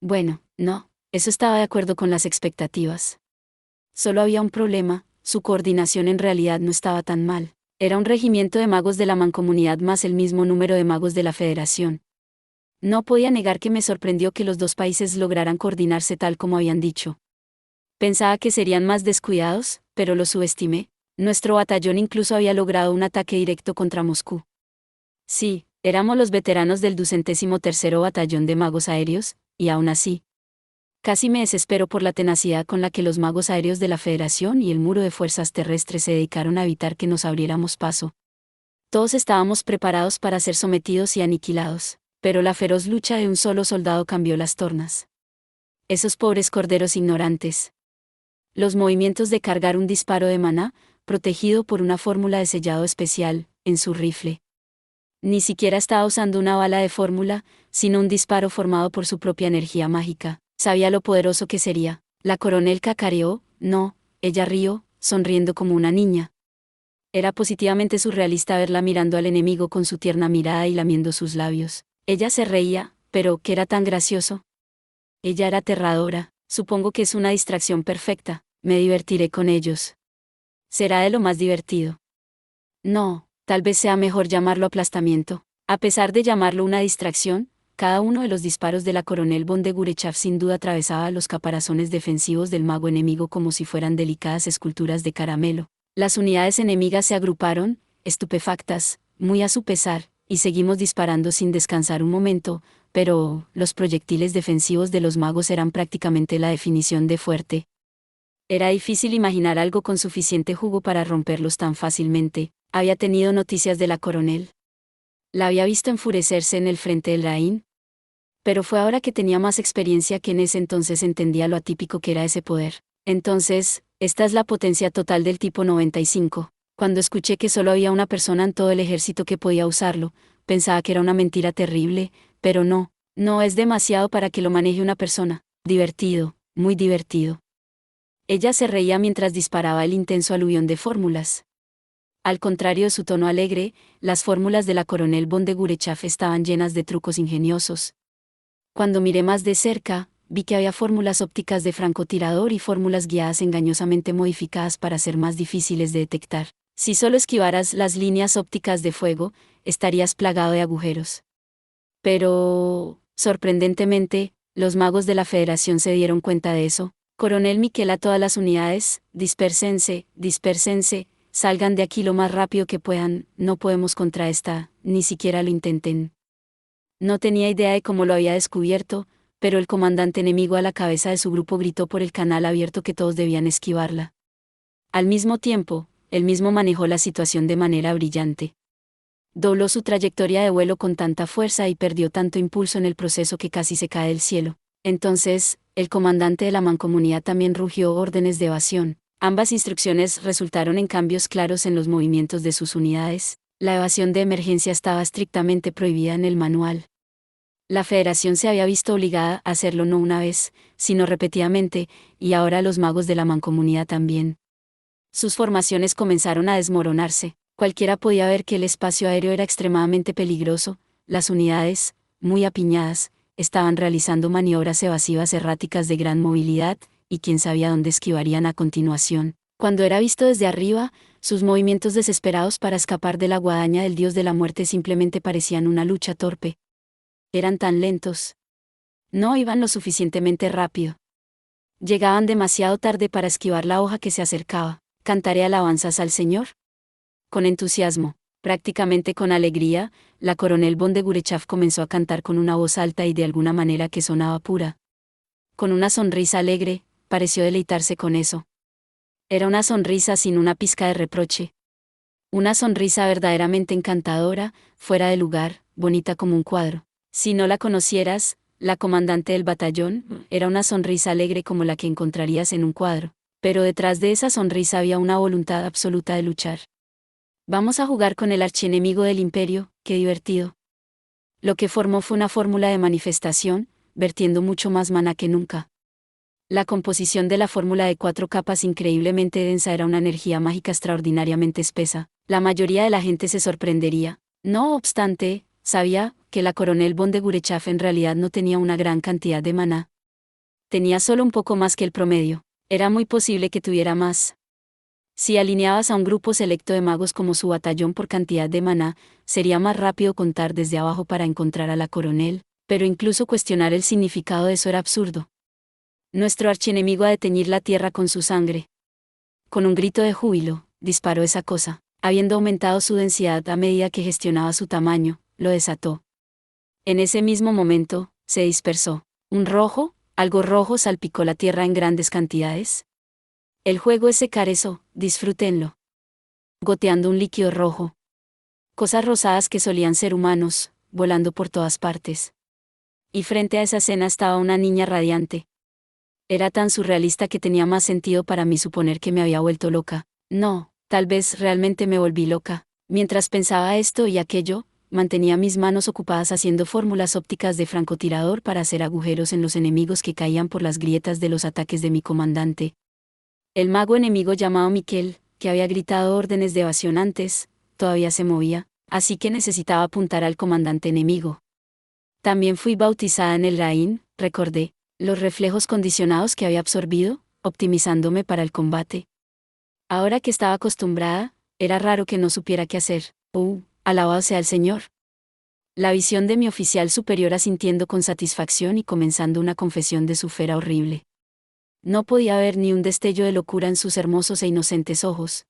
Bueno, no, eso estaba de acuerdo con las expectativas. Solo había un problema, su coordinación en realidad no estaba tan mal. Era un regimiento de magos de la mancomunidad más el mismo número de magos de la Federación. No podía negar que me sorprendió que los 2 países lograran coordinarse tal como habían dicho. Pensaba que serían más descuidados, pero los subestimé. Nuestro batallón incluso había logrado un ataque directo contra Moscú. Sí, éramos los veteranos del 203º Batallón de Magos Aéreos, y aún así. Casi me desespero por la tenacidad con la que los magos aéreos de la Federación y el muro de fuerzas terrestres se dedicaron a evitar que nos abriéramos paso. Todos estábamos preparados para ser sometidos y aniquilados, pero la feroz lucha de un solo soldado cambió las tornas. Esos pobres corderos ignorantes. Los movimientos de cargar un disparo de maná, protegido por una fórmula de sellado especial, en su rifle. Ni siquiera estaba usando una bala de fórmula, sino un disparo formado por su propia energía mágica. Sabía lo poderoso que sería. La coronel cacareó, no, ella rió, sonriendo como una niña. Era positivamente surrealista verla mirando al enemigo con su tierna mirada y lamiendo sus labios. Ella se reía, pero ¿qué era tan gracioso? Ella era aterradora. Supongo que es una distracción perfecta. Me divertiré con ellos. Será de lo más divertido. No, tal vez sea mejor llamarlo aplastamiento. A pesar de llamarlo una distracción, cada uno de los disparos de la coronel von de Gurechav sin duda atravesaba los caparazones defensivos del mago enemigo como si fueran delicadas esculturas de caramelo. Las unidades enemigas se agruparon, estupefactas, muy a su pesar, y seguimos disparando sin descansar un momento, pero los proyectiles defensivos de los magos eran prácticamente la definición de fuerte. Era difícil imaginar algo con suficiente jugo para romperlos tan fácilmente. Había tenido noticias de la coronel. La había visto enfurecerse en el frente del Rhin. Pero fue ahora que tenía más experiencia que en ese entonces entendía lo atípico que era ese poder. Entonces, esta es la potencia total del tipo 95. Cuando escuché que solo había una persona en todo el ejército que podía usarlo, pensaba que era una mentira terrible, pero no, no es demasiado para que lo maneje una persona. Divertido, muy divertido. Ella se reía mientras disparaba el intenso aluvión de fórmulas. Al contrario de su tono alegre, las fórmulas de la coronel von de Gurechav estaban llenas de trucos ingeniosos. Cuando miré más de cerca, vi que había fórmulas ópticas de francotirador y fórmulas guiadas engañosamente modificadas para ser más difíciles de detectar. Si solo esquivaras las líneas ópticas de fuego, estarías plagado de agujeros. Pero, sorprendentemente, los magos de la Federación se dieron cuenta de eso. Coronel Miquel, a todas las unidades, dispérsense, dispérsense, salgan de aquí lo más rápido que puedan, no podemos contra esta, ni siquiera lo intenten. No tenía idea de cómo lo había descubierto, pero el comandante enemigo a la cabeza de su grupo gritó por el canal abierto que todos debían esquivarla. Al mismo tiempo, él mismo manejó la situación de manera brillante. Dobló su trayectoria de vuelo con tanta fuerza y perdió tanto impulso en el proceso que casi se cae del cielo. Entonces, el comandante de la mancomunidad también rugió órdenes de evasión. Ambas instrucciones resultaron en cambios claros en los movimientos de sus unidades. La evasión de emergencia estaba estrictamente prohibida en el manual. La Federación se había visto obligada a hacerlo no una vez, sino repetidamente, y ahora los magos de la mancomunidad también. Sus formaciones comenzaron a desmoronarse. Cualquiera podía ver que el espacio aéreo era extremadamente peligroso. Las unidades, muy apiñadas, estaban realizando maniobras evasivas erráticas de gran movilidad, y quién sabía dónde esquivarían a continuación. Cuando era visto desde arriba, sus movimientos desesperados para escapar de la guadaña del dios de la muerte simplemente parecían una lucha torpe. Eran tan lentos. No iban lo suficientemente rápido. Llegaban demasiado tarde para esquivar la hoja que se acercaba. ¿Cantaré alabanzas al Señor? Con entusiasmo, prácticamente con alegría, la coronel von de Gurechav comenzó a cantar con una voz alta y de alguna manera que sonaba pura. Con una sonrisa alegre, pareció deleitarse con eso. Era una sonrisa sin una pizca de reproche. Una sonrisa verdaderamente encantadora, fuera de lugar, bonita como un cuadro. Si no la conocieras, la comandante del batallón, era una sonrisa alegre como la que encontrarías en un cuadro. Pero detrás de esa sonrisa había una voluntad absoluta de luchar. Vamos a jugar con el archienemigo del imperio, qué divertido. Lo que formó fue una fórmula de manifestación, vertiendo mucho más maná que nunca. La composición de la fórmula de 4 capas increíblemente densa era una energía mágica extraordinariamente espesa. La mayoría de la gente se sorprendería. No obstante, sabía que la coronel von de Gurechav en realidad no tenía una gran cantidad de maná. Tenía solo un poco más que el promedio. Era muy posible que tuviera más. Si alineabas a un grupo selecto de magos como su batallón por cantidad de maná, sería más rápido contar desde abajo para encontrar a la coronel, pero incluso cuestionar el significado de eso era absurdo. Nuestro archienemigo a de teñir la tierra con su sangre. Con un grito de júbilo, disparó esa cosa. Habiendo aumentado su densidad a medida que gestionaba su tamaño, lo desató. En ese mismo momento, se dispersó. Algo rojo salpicó la tierra en grandes cantidades. El juego es secar eso, disfrútenlo. Goteando un líquido rojo. Cosas rosadas que solían ser humanos, volando por todas partes. Y frente a esa escena estaba una niña radiante. Era tan surrealista que tenía más sentido para mí suponer que me había vuelto loca. No, tal vez realmente me volví loca. Mientras pensaba esto y aquello, mantenía mis manos ocupadas haciendo fórmulas ópticas de francotirador para hacer agujeros en los enemigos que caían por las grietas de los ataques de mi comandante. El mago enemigo llamado Miquel, que había gritado órdenes de evasión antes, todavía se movía, así que necesitaba apuntar al comandante enemigo. También fui bautizada en el Raín, recordé, los reflejos condicionados que había absorbido, optimizándome para el combate. Ahora que estaba acostumbrada, era raro que no supiera qué hacer. Alabado sea el Señor. La visión de mi oficial superior asintiendo con satisfacción y comenzando una confesión de su fe era horrible. No podía ver ni un destello de locura en sus hermosos e inocentes ojos.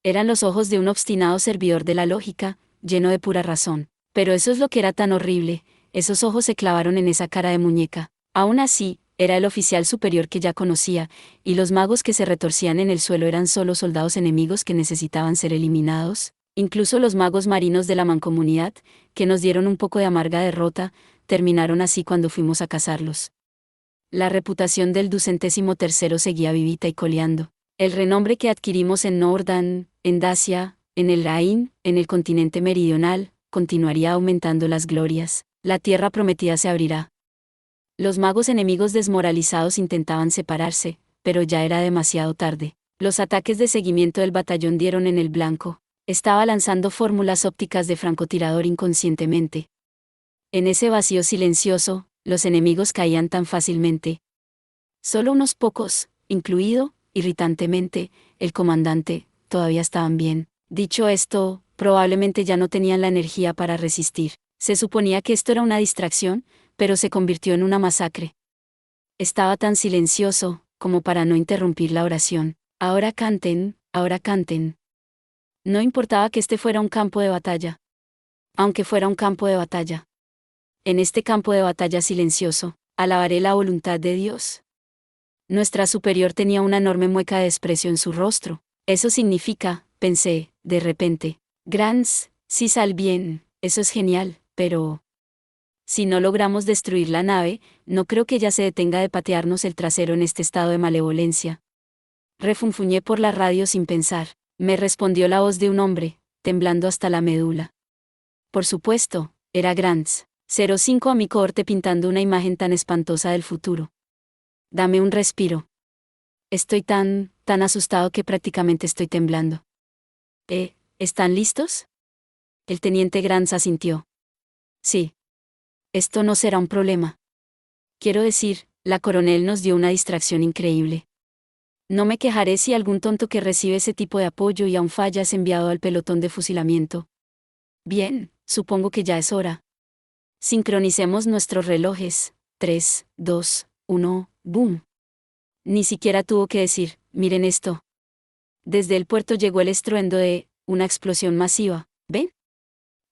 Eran los ojos de un obstinado servidor de la lógica, lleno de pura razón. Pero eso es lo que era tan horrible, esos ojos se clavaron en esa cara de muñeca. Aún así, era el oficial superior que ya conocía, y los magos que se retorcían en el suelo eran solo soldados enemigos que necesitaban ser eliminados. Incluso los magos marinos de la mancomunidad, que nos dieron un poco de amarga derrota, terminaron así cuando fuimos a cazarlos. La reputación del 203º seguía vivita y coleando. El renombre que adquirimos en Nordan, en Dacia, en el Raín, en el continente meridional, continuaría aumentando las glorias. La tierra prometida se abrirá. Los magos enemigos desmoralizados intentaban separarse, pero ya era demasiado tarde. Los ataques de seguimiento del batallón dieron en el blanco. Estaba lanzando fórmulas ópticas de francotirador inconscientemente. En ese vacío silencioso, los enemigos caían tan fácilmente. Solo unos pocos, incluido, irritantemente, el comandante, todavía estaban bien. Dicho esto, probablemente ya no tenían la energía para resistir. Se suponía que esto era una distracción, pero se convirtió en una masacre. Estaba tan silencioso, como para no interrumpir la oración. Ahora canten, ahora canten. No importaba que este fuera un campo de batalla. Aunque fuera un campo de batalla. En este campo de batalla silencioso, alabaré la voluntad de Dios. Nuestra superior tenía una enorme mueca de desprecio en su rostro. Eso significa, pensé, de repente, Grants, si sal bien, eso es genial, pero... Si no logramos destruir la nave, no creo que ella se detenga de patearnos el trasero en este estado de malevolencia. Refunfuñé por la radio sin pensar. Me respondió la voz de un hombre, temblando hasta la médula. Por supuesto, era Grants. 05 a mi cohorte pintando una imagen tan espantosa del futuro. Dame un respiro. Estoy tan asustado que prácticamente estoy temblando. ¿Están listos? El teniente Grants asintió. Sí. Esto no será un problema. Quiero decir, la coronel nos dio una distracción increíble. No me quejaré si algún tonto que recibe ese tipo de apoyo y aún falla es enviado al pelotón de fusilamiento. Bien, supongo que ya es hora. Sincronicemos nuestros relojes. 3, 2, 1, ¡boom! Ni siquiera tuvo que decir, miren esto. Desde el puerto llegó el estruendo de una explosión masiva. ¿Ven?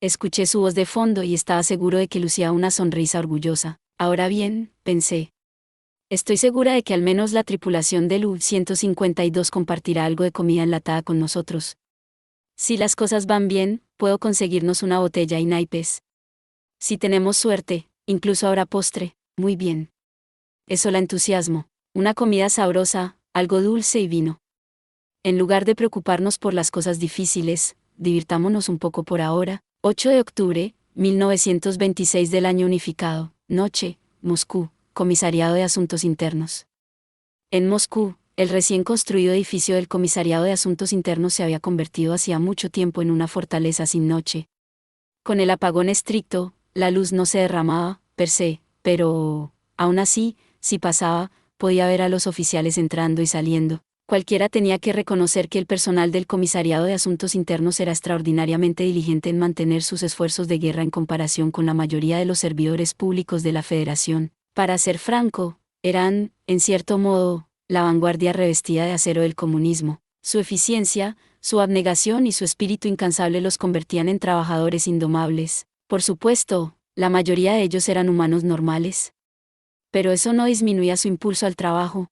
Escuché su voz de fondo y estaba seguro de que lucía una sonrisa orgullosa. Ahora bien, pensé. Estoy segura de que al menos la tripulación del U-152 compartirá algo de comida enlatada con nosotros. Si las cosas van bien, puedo conseguirnos una botella y naipes. Si tenemos suerte, incluso habrá postre. Muy bien. Eso la entusiasmo. Una comida sabrosa, algo dulce y vino. En lugar de preocuparnos por las cosas difíciles, divirtámonos un poco por ahora. 8 de octubre, 1926 del año unificado, noche, Moscú, Comisariado de Asuntos Internos. En Moscú, el recién construido edificio del Comisariado de Asuntos Internos se había convertido hacía mucho tiempo en una fortaleza sin noche. Con el apagón estricto, la luz no se derramaba, per se, pero, aún así, si pasaba, podía ver a los oficiales entrando y saliendo. Cualquiera tenía que reconocer que el personal del Comisariado de Asuntos Internos era extraordinariamente diligente en mantener sus esfuerzos de guerra en comparación con la mayoría de los servidores públicos de la Federación. Para ser franco, eran, en cierto modo, la vanguardia revestida de acero del comunismo. Su eficiencia, su abnegación y su espíritu incansable los convertían en trabajadores indomables. Por supuesto, la mayoría de ellos eran humanos normales. Pero eso no disminuía su impulso al trabajo.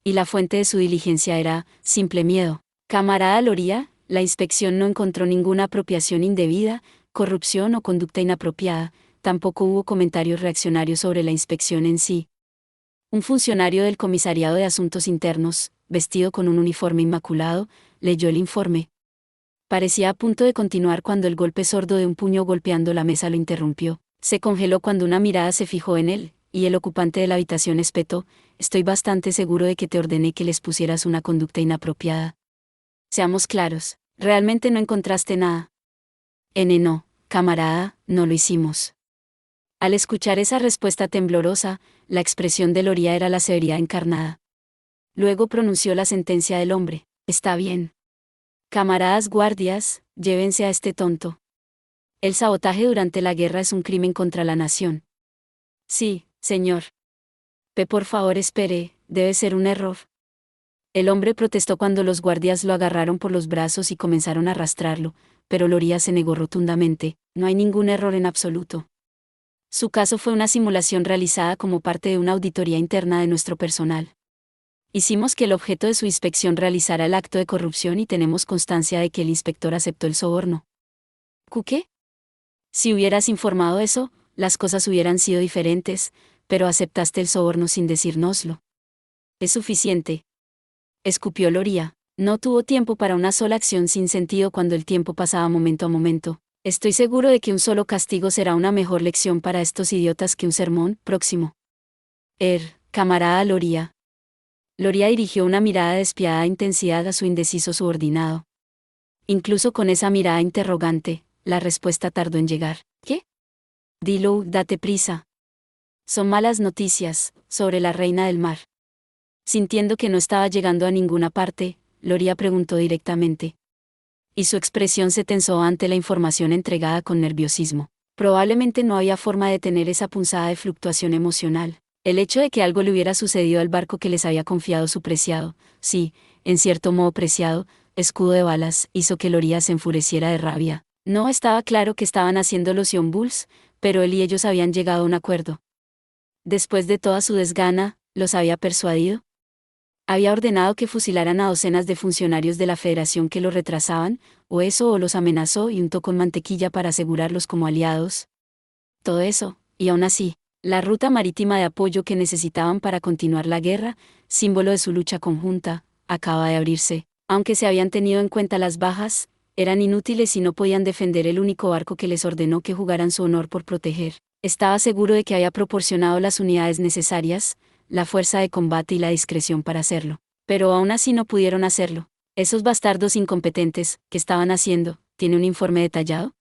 Y la fuente de su diligencia era, simple miedo. Camarada Loría, la inspección no encontró ninguna apropiación indebida, corrupción o conducta inapropiada, tampoco hubo comentarios reaccionarios sobre la inspección en sí. Un funcionario del Comisariado de Asuntos Internos, vestido con un uniforme inmaculado, leyó el informe. Parecía a punto de continuar cuando el golpe sordo de un puño golpeando la mesa lo interrumpió. Se congeló cuando una mirada se fijó en él, y el ocupante de la habitación espetó: «Estoy bastante seguro de que te ordené que les pusieras una conducta inapropiada. Seamos claros, ¿realmente no encontraste nada?» No, camarada, no lo hicimos. Al escuchar esa respuesta temblorosa, la expresión de Loría era la severidad encarnada. Luego pronunció la sentencia del hombre: «Está bien. Camaradas guardias, llévense a este tonto. El sabotaje durante la guerra es un crimen contra la nación». «Sí, señor. Por favor espere, debe ser un error». El hombre protestó cuando los guardias lo agarraron por los brazos y comenzaron a arrastrarlo, pero Loría se negó rotundamente: «No hay ningún error en absoluto. Su caso fue una simulación realizada como parte de una auditoría interna de nuestro personal. Hicimos que el objeto de su inspección realizara el acto de corrupción y tenemos constancia de que el inspector aceptó el soborno». «¿Qué? Si hubieras informado eso, las cosas hubieran sido diferentes, pero aceptaste el soborno sin decírnoslo». «Es suficiente», escupió Loría. «No tuvo tiempo para una sola acción sin sentido cuando el tiempo pasaba momento a momento. Estoy seguro de que un solo castigo será una mejor lección para estos idiotas que un sermón próximo». Camarada Loría». Loría dirigió una mirada de despiadada intensidad a su indeciso subordinado. Incluso con esa mirada interrogante, la respuesta tardó en llegar. «¿Qué?» «Dilo, date prisa. Son malas noticias, sobre la reina del mar». Sintiendo que no estaba llegando a ninguna parte, Loría preguntó directamente. Y su expresión se tensó ante la información entregada con nerviosismo. Probablemente no había forma de detener esa punzada de fluctuación emocional. El hecho de que algo le hubiera sucedido al barco que les había confiado su preciado, sí, en cierto modo preciado, escudo de balas, hizo que Loría se enfureciera de rabia. No estaba claro qué estaban haciendo los Young Bulls, pero él y ellos habían llegado a un acuerdo. Después de toda su desgana, ¿los había persuadido? Había ordenado que fusilaran a docenas de funcionarios de la Federación que lo retrasaban, o eso, o los amenazó y untó con mantequilla para asegurarlos como aliados. Todo eso, y aún así, la ruta marítima de apoyo que necesitaban para continuar la guerra, símbolo de su lucha conjunta, acaba de abrirse. Aunque se habían tenido en cuenta las bajas, eran inútiles y no podían defender el único barco que les ordenó que jugaran su honor por proteger. Estaba seguro de que había proporcionado las unidades necesarias, la fuerza de combate y la discreción para hacerlo. Pero aún así no pudieron hacerlo. Esos bastardos incompetentes, ¿qué estaban haciendo? ¿Tiene un informe detallado?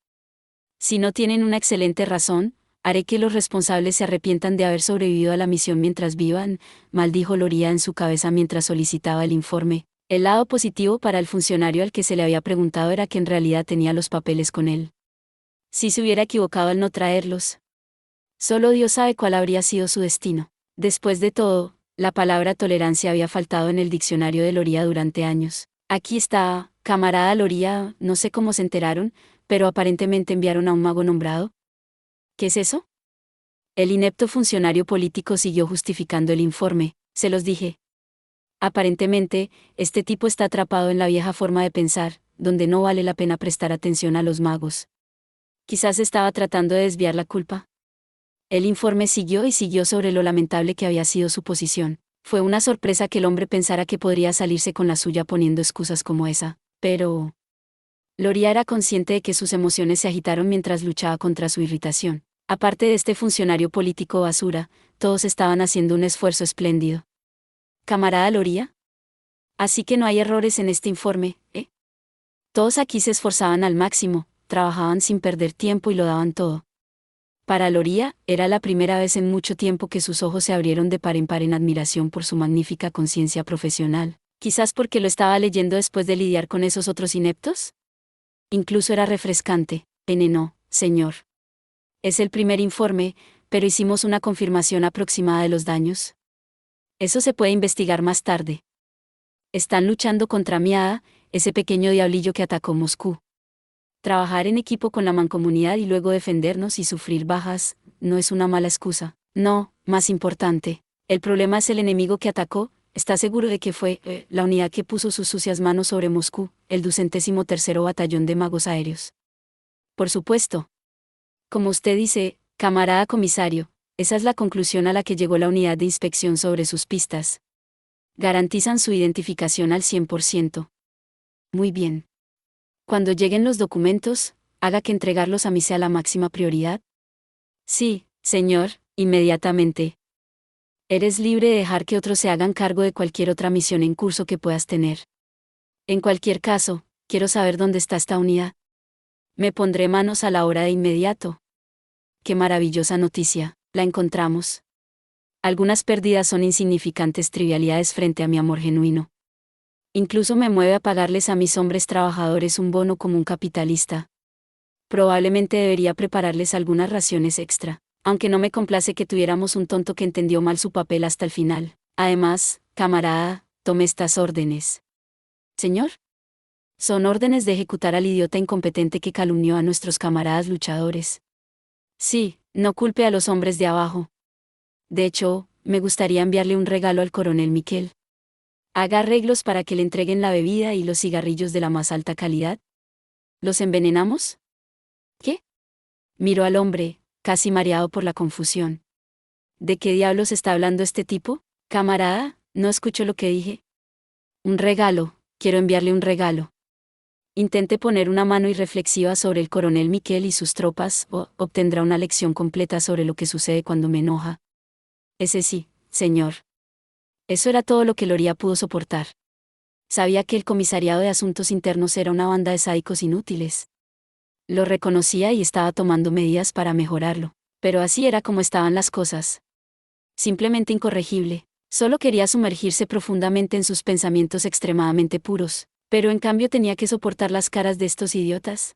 Si no tienen una excelente razón, haré que los responsables se arrepientan de haber sobrevivido a la misión mientras vivan, maldijo Loría en su cabeza mientras solicitaba el informe. El lado positivo para el funcionario al que se le había preguntado era que en realidad tenía los papeles con él. Si se hubiera equivocado al no traerlos, solo Dios sabe cuál habría sido su destino. Después de todo, la palabra tolerancia había faltado en el diccionario de Loría durante años. «Aquí está, camarada Loría, no sé cómo se enteraron, pero aparentemente enviaron a un mago nombrado». «¿Qué es eso?». El inepto funcionario político siguió justificando el informe. «Se los dije. Aparentemente, este tipo está atrapado en la vieja forma de pensar, donde no vale la pena prestar atención a los magos. Quizás estaba tratando de desviar la culpa». El informe siguió y siguió sobre lo lamentable que había sido su posición. Fue una sorpresa que el hombre pensara que podría salirse con la suya poniendo excusas como esa. Pero Loría era consciente de que sus emociones se agitaron mientras luchaba contra su irritación. Aparte de este funcionario político basura, todos estaban haciendo un esfuerzo espléndido. «Camarada Loría. Así que no hay errores en este informe, ¿eh? Todos aquí se esforzaban al máximo, trabajaban sin perder tiempo y lo daban todo». Para Loría, era la primera vez en mucho tiempo que sus ojos se abrieron de par en par en admiración por su magnífica conciencia profesional. Quizás porque lo estaba leyendo después de lidiar con esos otros ineptos. Incluso era refrescante. «No, señor. Es el primer informe, pero hicimos una confirmación aproximada de los daños. Eso se puede investigar más tarde. Están luchando contra Miada, ese pequeño diablillo que atacó Moscú. Trabajar en equipo con la mancomunidad y luego defendernos y sufrir bajas, no es una mala excusa. No, más importante, el problema es el enemigo que atacó. ¿Está seguro de que fue la unidad que puso sus sucias manos sobre Moscú, el 203º Batallón de Magos Aéreos? Por supuesto. Como usted dice, camarada comisario, esa es la conclusión a la que llegó la unidad de inspección sobre sus pistas. Garantizan su identificación al 100%. Muy bien. Cuando lleguen los documentos, haga que entregarlos a mí sea la máxima prioridad. Sí, señor, inmediatamente. Eres libre de dejar que otros se hagan cargo de cualquier otra misión en curso que puedas tener. En cualquier caso, quiero saber dónde está esta unidad. Me pondré manos a la obra de inmediato. Qué maravillosa noticia, la encontramos. Algunas pérdidas son insignificantes trivialidades frente a mi amor genuino. Incluso me mueve a pagarles a mis hombres trabajadores un bono como un capitalista. Probablemente debería prepararles algunas raciones extra, aunque no me complace que tuviéramos un tonto que entendió mal su papel hasta el final. Además, camarada, tome estas órdenes. ¿Señor? Son órdenes de ejecutar al idiota incompetente que calumnió a nuestros camaradas luchadores. Sí, no culpe a los hombres de abajo. De hecho, me gustaría enviarle un regalo al coronel Miquel. Haga arreglos para que le entreguen la bebida y los cigarrillos de la más alta calidad. ¿Los envenenamos? ¿Qué? Miró al hombre, casi mareado por la confusión. ¿De qué diablos está hablando este tipo? Camarada, ¿no escuchó lo que dije? Un regalo, quiero enviarle un regalo. Intente poner una mano irreflexiva sobre el coronel Miquel y sus tropas, o obtendrá una lección completa sobre lo que sucede cuando me enoja. Ese sí, señor. Eso era todo lo que Loría pudo soportar. Sabía que el comisariado de asuntos internos era una banda de sádicos inútiles. Lo reconocía y estaba tomando medidas para mejorarlo, pero así era como estaban las cosas. Simplemente incorregible. Solo quería sumergirse profundamente en sus pensamientos extremadamente puros, pero en cambio tenía que soportar las caras de estos idiotas.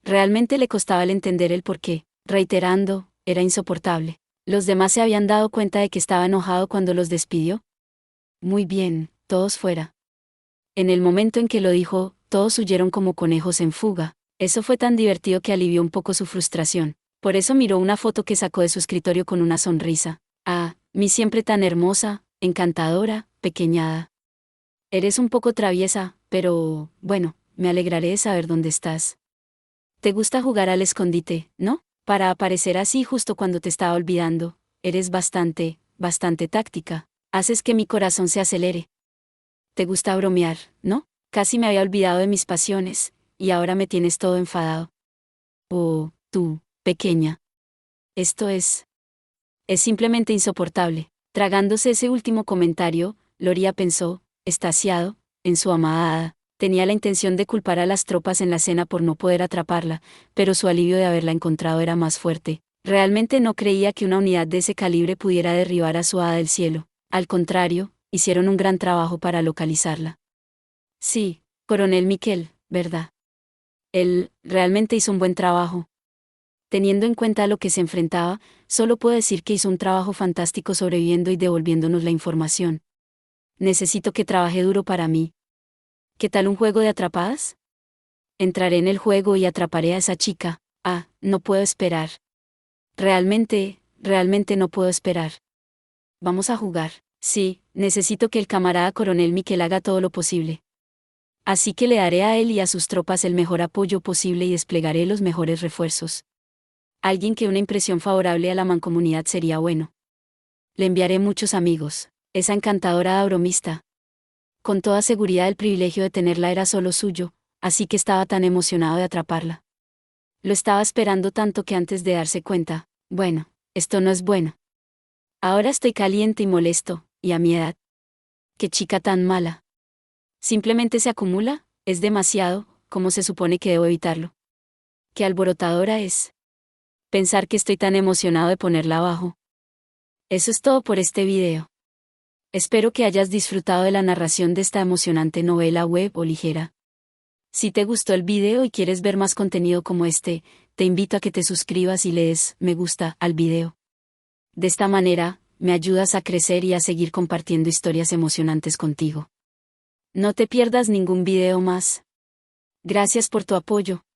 Realmente le costaba el entender el porqué, reiterando, era insoportable. ¿Los demás se habían dado cuenta de que estaba enojado cuando los despidió? Muy bien, todos fuera. En el momento en que lo dijo, todos huyeron como conejos en fuga. Eso fue tan divertido que alivió un poco su frustración. Por eso miró una foto que sacó de su escritorio con una sonrisa. Ah, mi siempre tan hermosa, encantadora, pequeñada. Eres un poco traviesa, pero, bueno, me alegraré de saber dónde estás. Te gusta jugar al escondite, ¿no? Para aparecer así justo cuando te estaba olvidando. Eres bastante táctica. Haces que mi corazón se acelere. Te gusta bromear, ¿no? Casi me había olvidado de mis pasiones, y ahora me tienes todo enfadado. Oh, tú, pequeña. Esto es simplemente insoportable. Tragándose ese último comentario, Loría pensó, extasiado, en su amada hada. Tenía la intención de culpar a las tropas en la cena por no poder atraparla, pero su alivio de haberla encontrado era más fuerte. Realmente no creía que una unidad de ese calibre pudiera derribar a su hada del cielo. Al contrario, hicieron un gran trabajo para localizarla. Sí, coronel Miquel, ¿verdad? Él, realmente hizo un buen trabajo. Teniendo en cuenta a lo que se enfrentaba, solo puedo decir que hizo un trabajo fantástico sobreviviendo y devolviéndonos la información. Necesito que trabaje duro para mí. ¿Qué tal un juego de atrapadas? Entraré en el juego y atraparé a esa chica. Ah, no puedo esperar. Realmente no puedo esperar. Vamos a jugar. Sí, necesito que el camarada coronel Miquel haga todo lo posible. Así que le daré a él y a sus tropas el mejor apoyo posible y desplegaré los mejores refuerzos. Alguien que una impresión favorable a la mancomunidad sería bueno. Le enviaré muchos amigos. Esa encantadora bromista. Con toda seguridad el privilegio de tenerla era solo suyo, así que estaba tan emocionado de atraparla. Lo estaba esperando tanto que antes de darse cuenta, bueno, esto no es bueno. Ahora estoy caliente y molesto, y a mi edad. Qué chica tan mala. Simplemente se acumula, es demasiado, ¿cómo se supone que debo evitarlo? Qué alborotadora es. Pensar que estoy tan emocionado de ponerla abajo. Eso es todo por este video. Espero que hayas disfrutado de la narración de esta emocionante novela web o ligera. Si te gustó el video y quieres ver más contenido como este, te invito a que te suscribas y le des me gusta al video. De esta manera, me ayudas a crecer y a seguir compartiendo historias emocionantes contigo. No te pierdas ningún video más. Gracias por tu apoyo.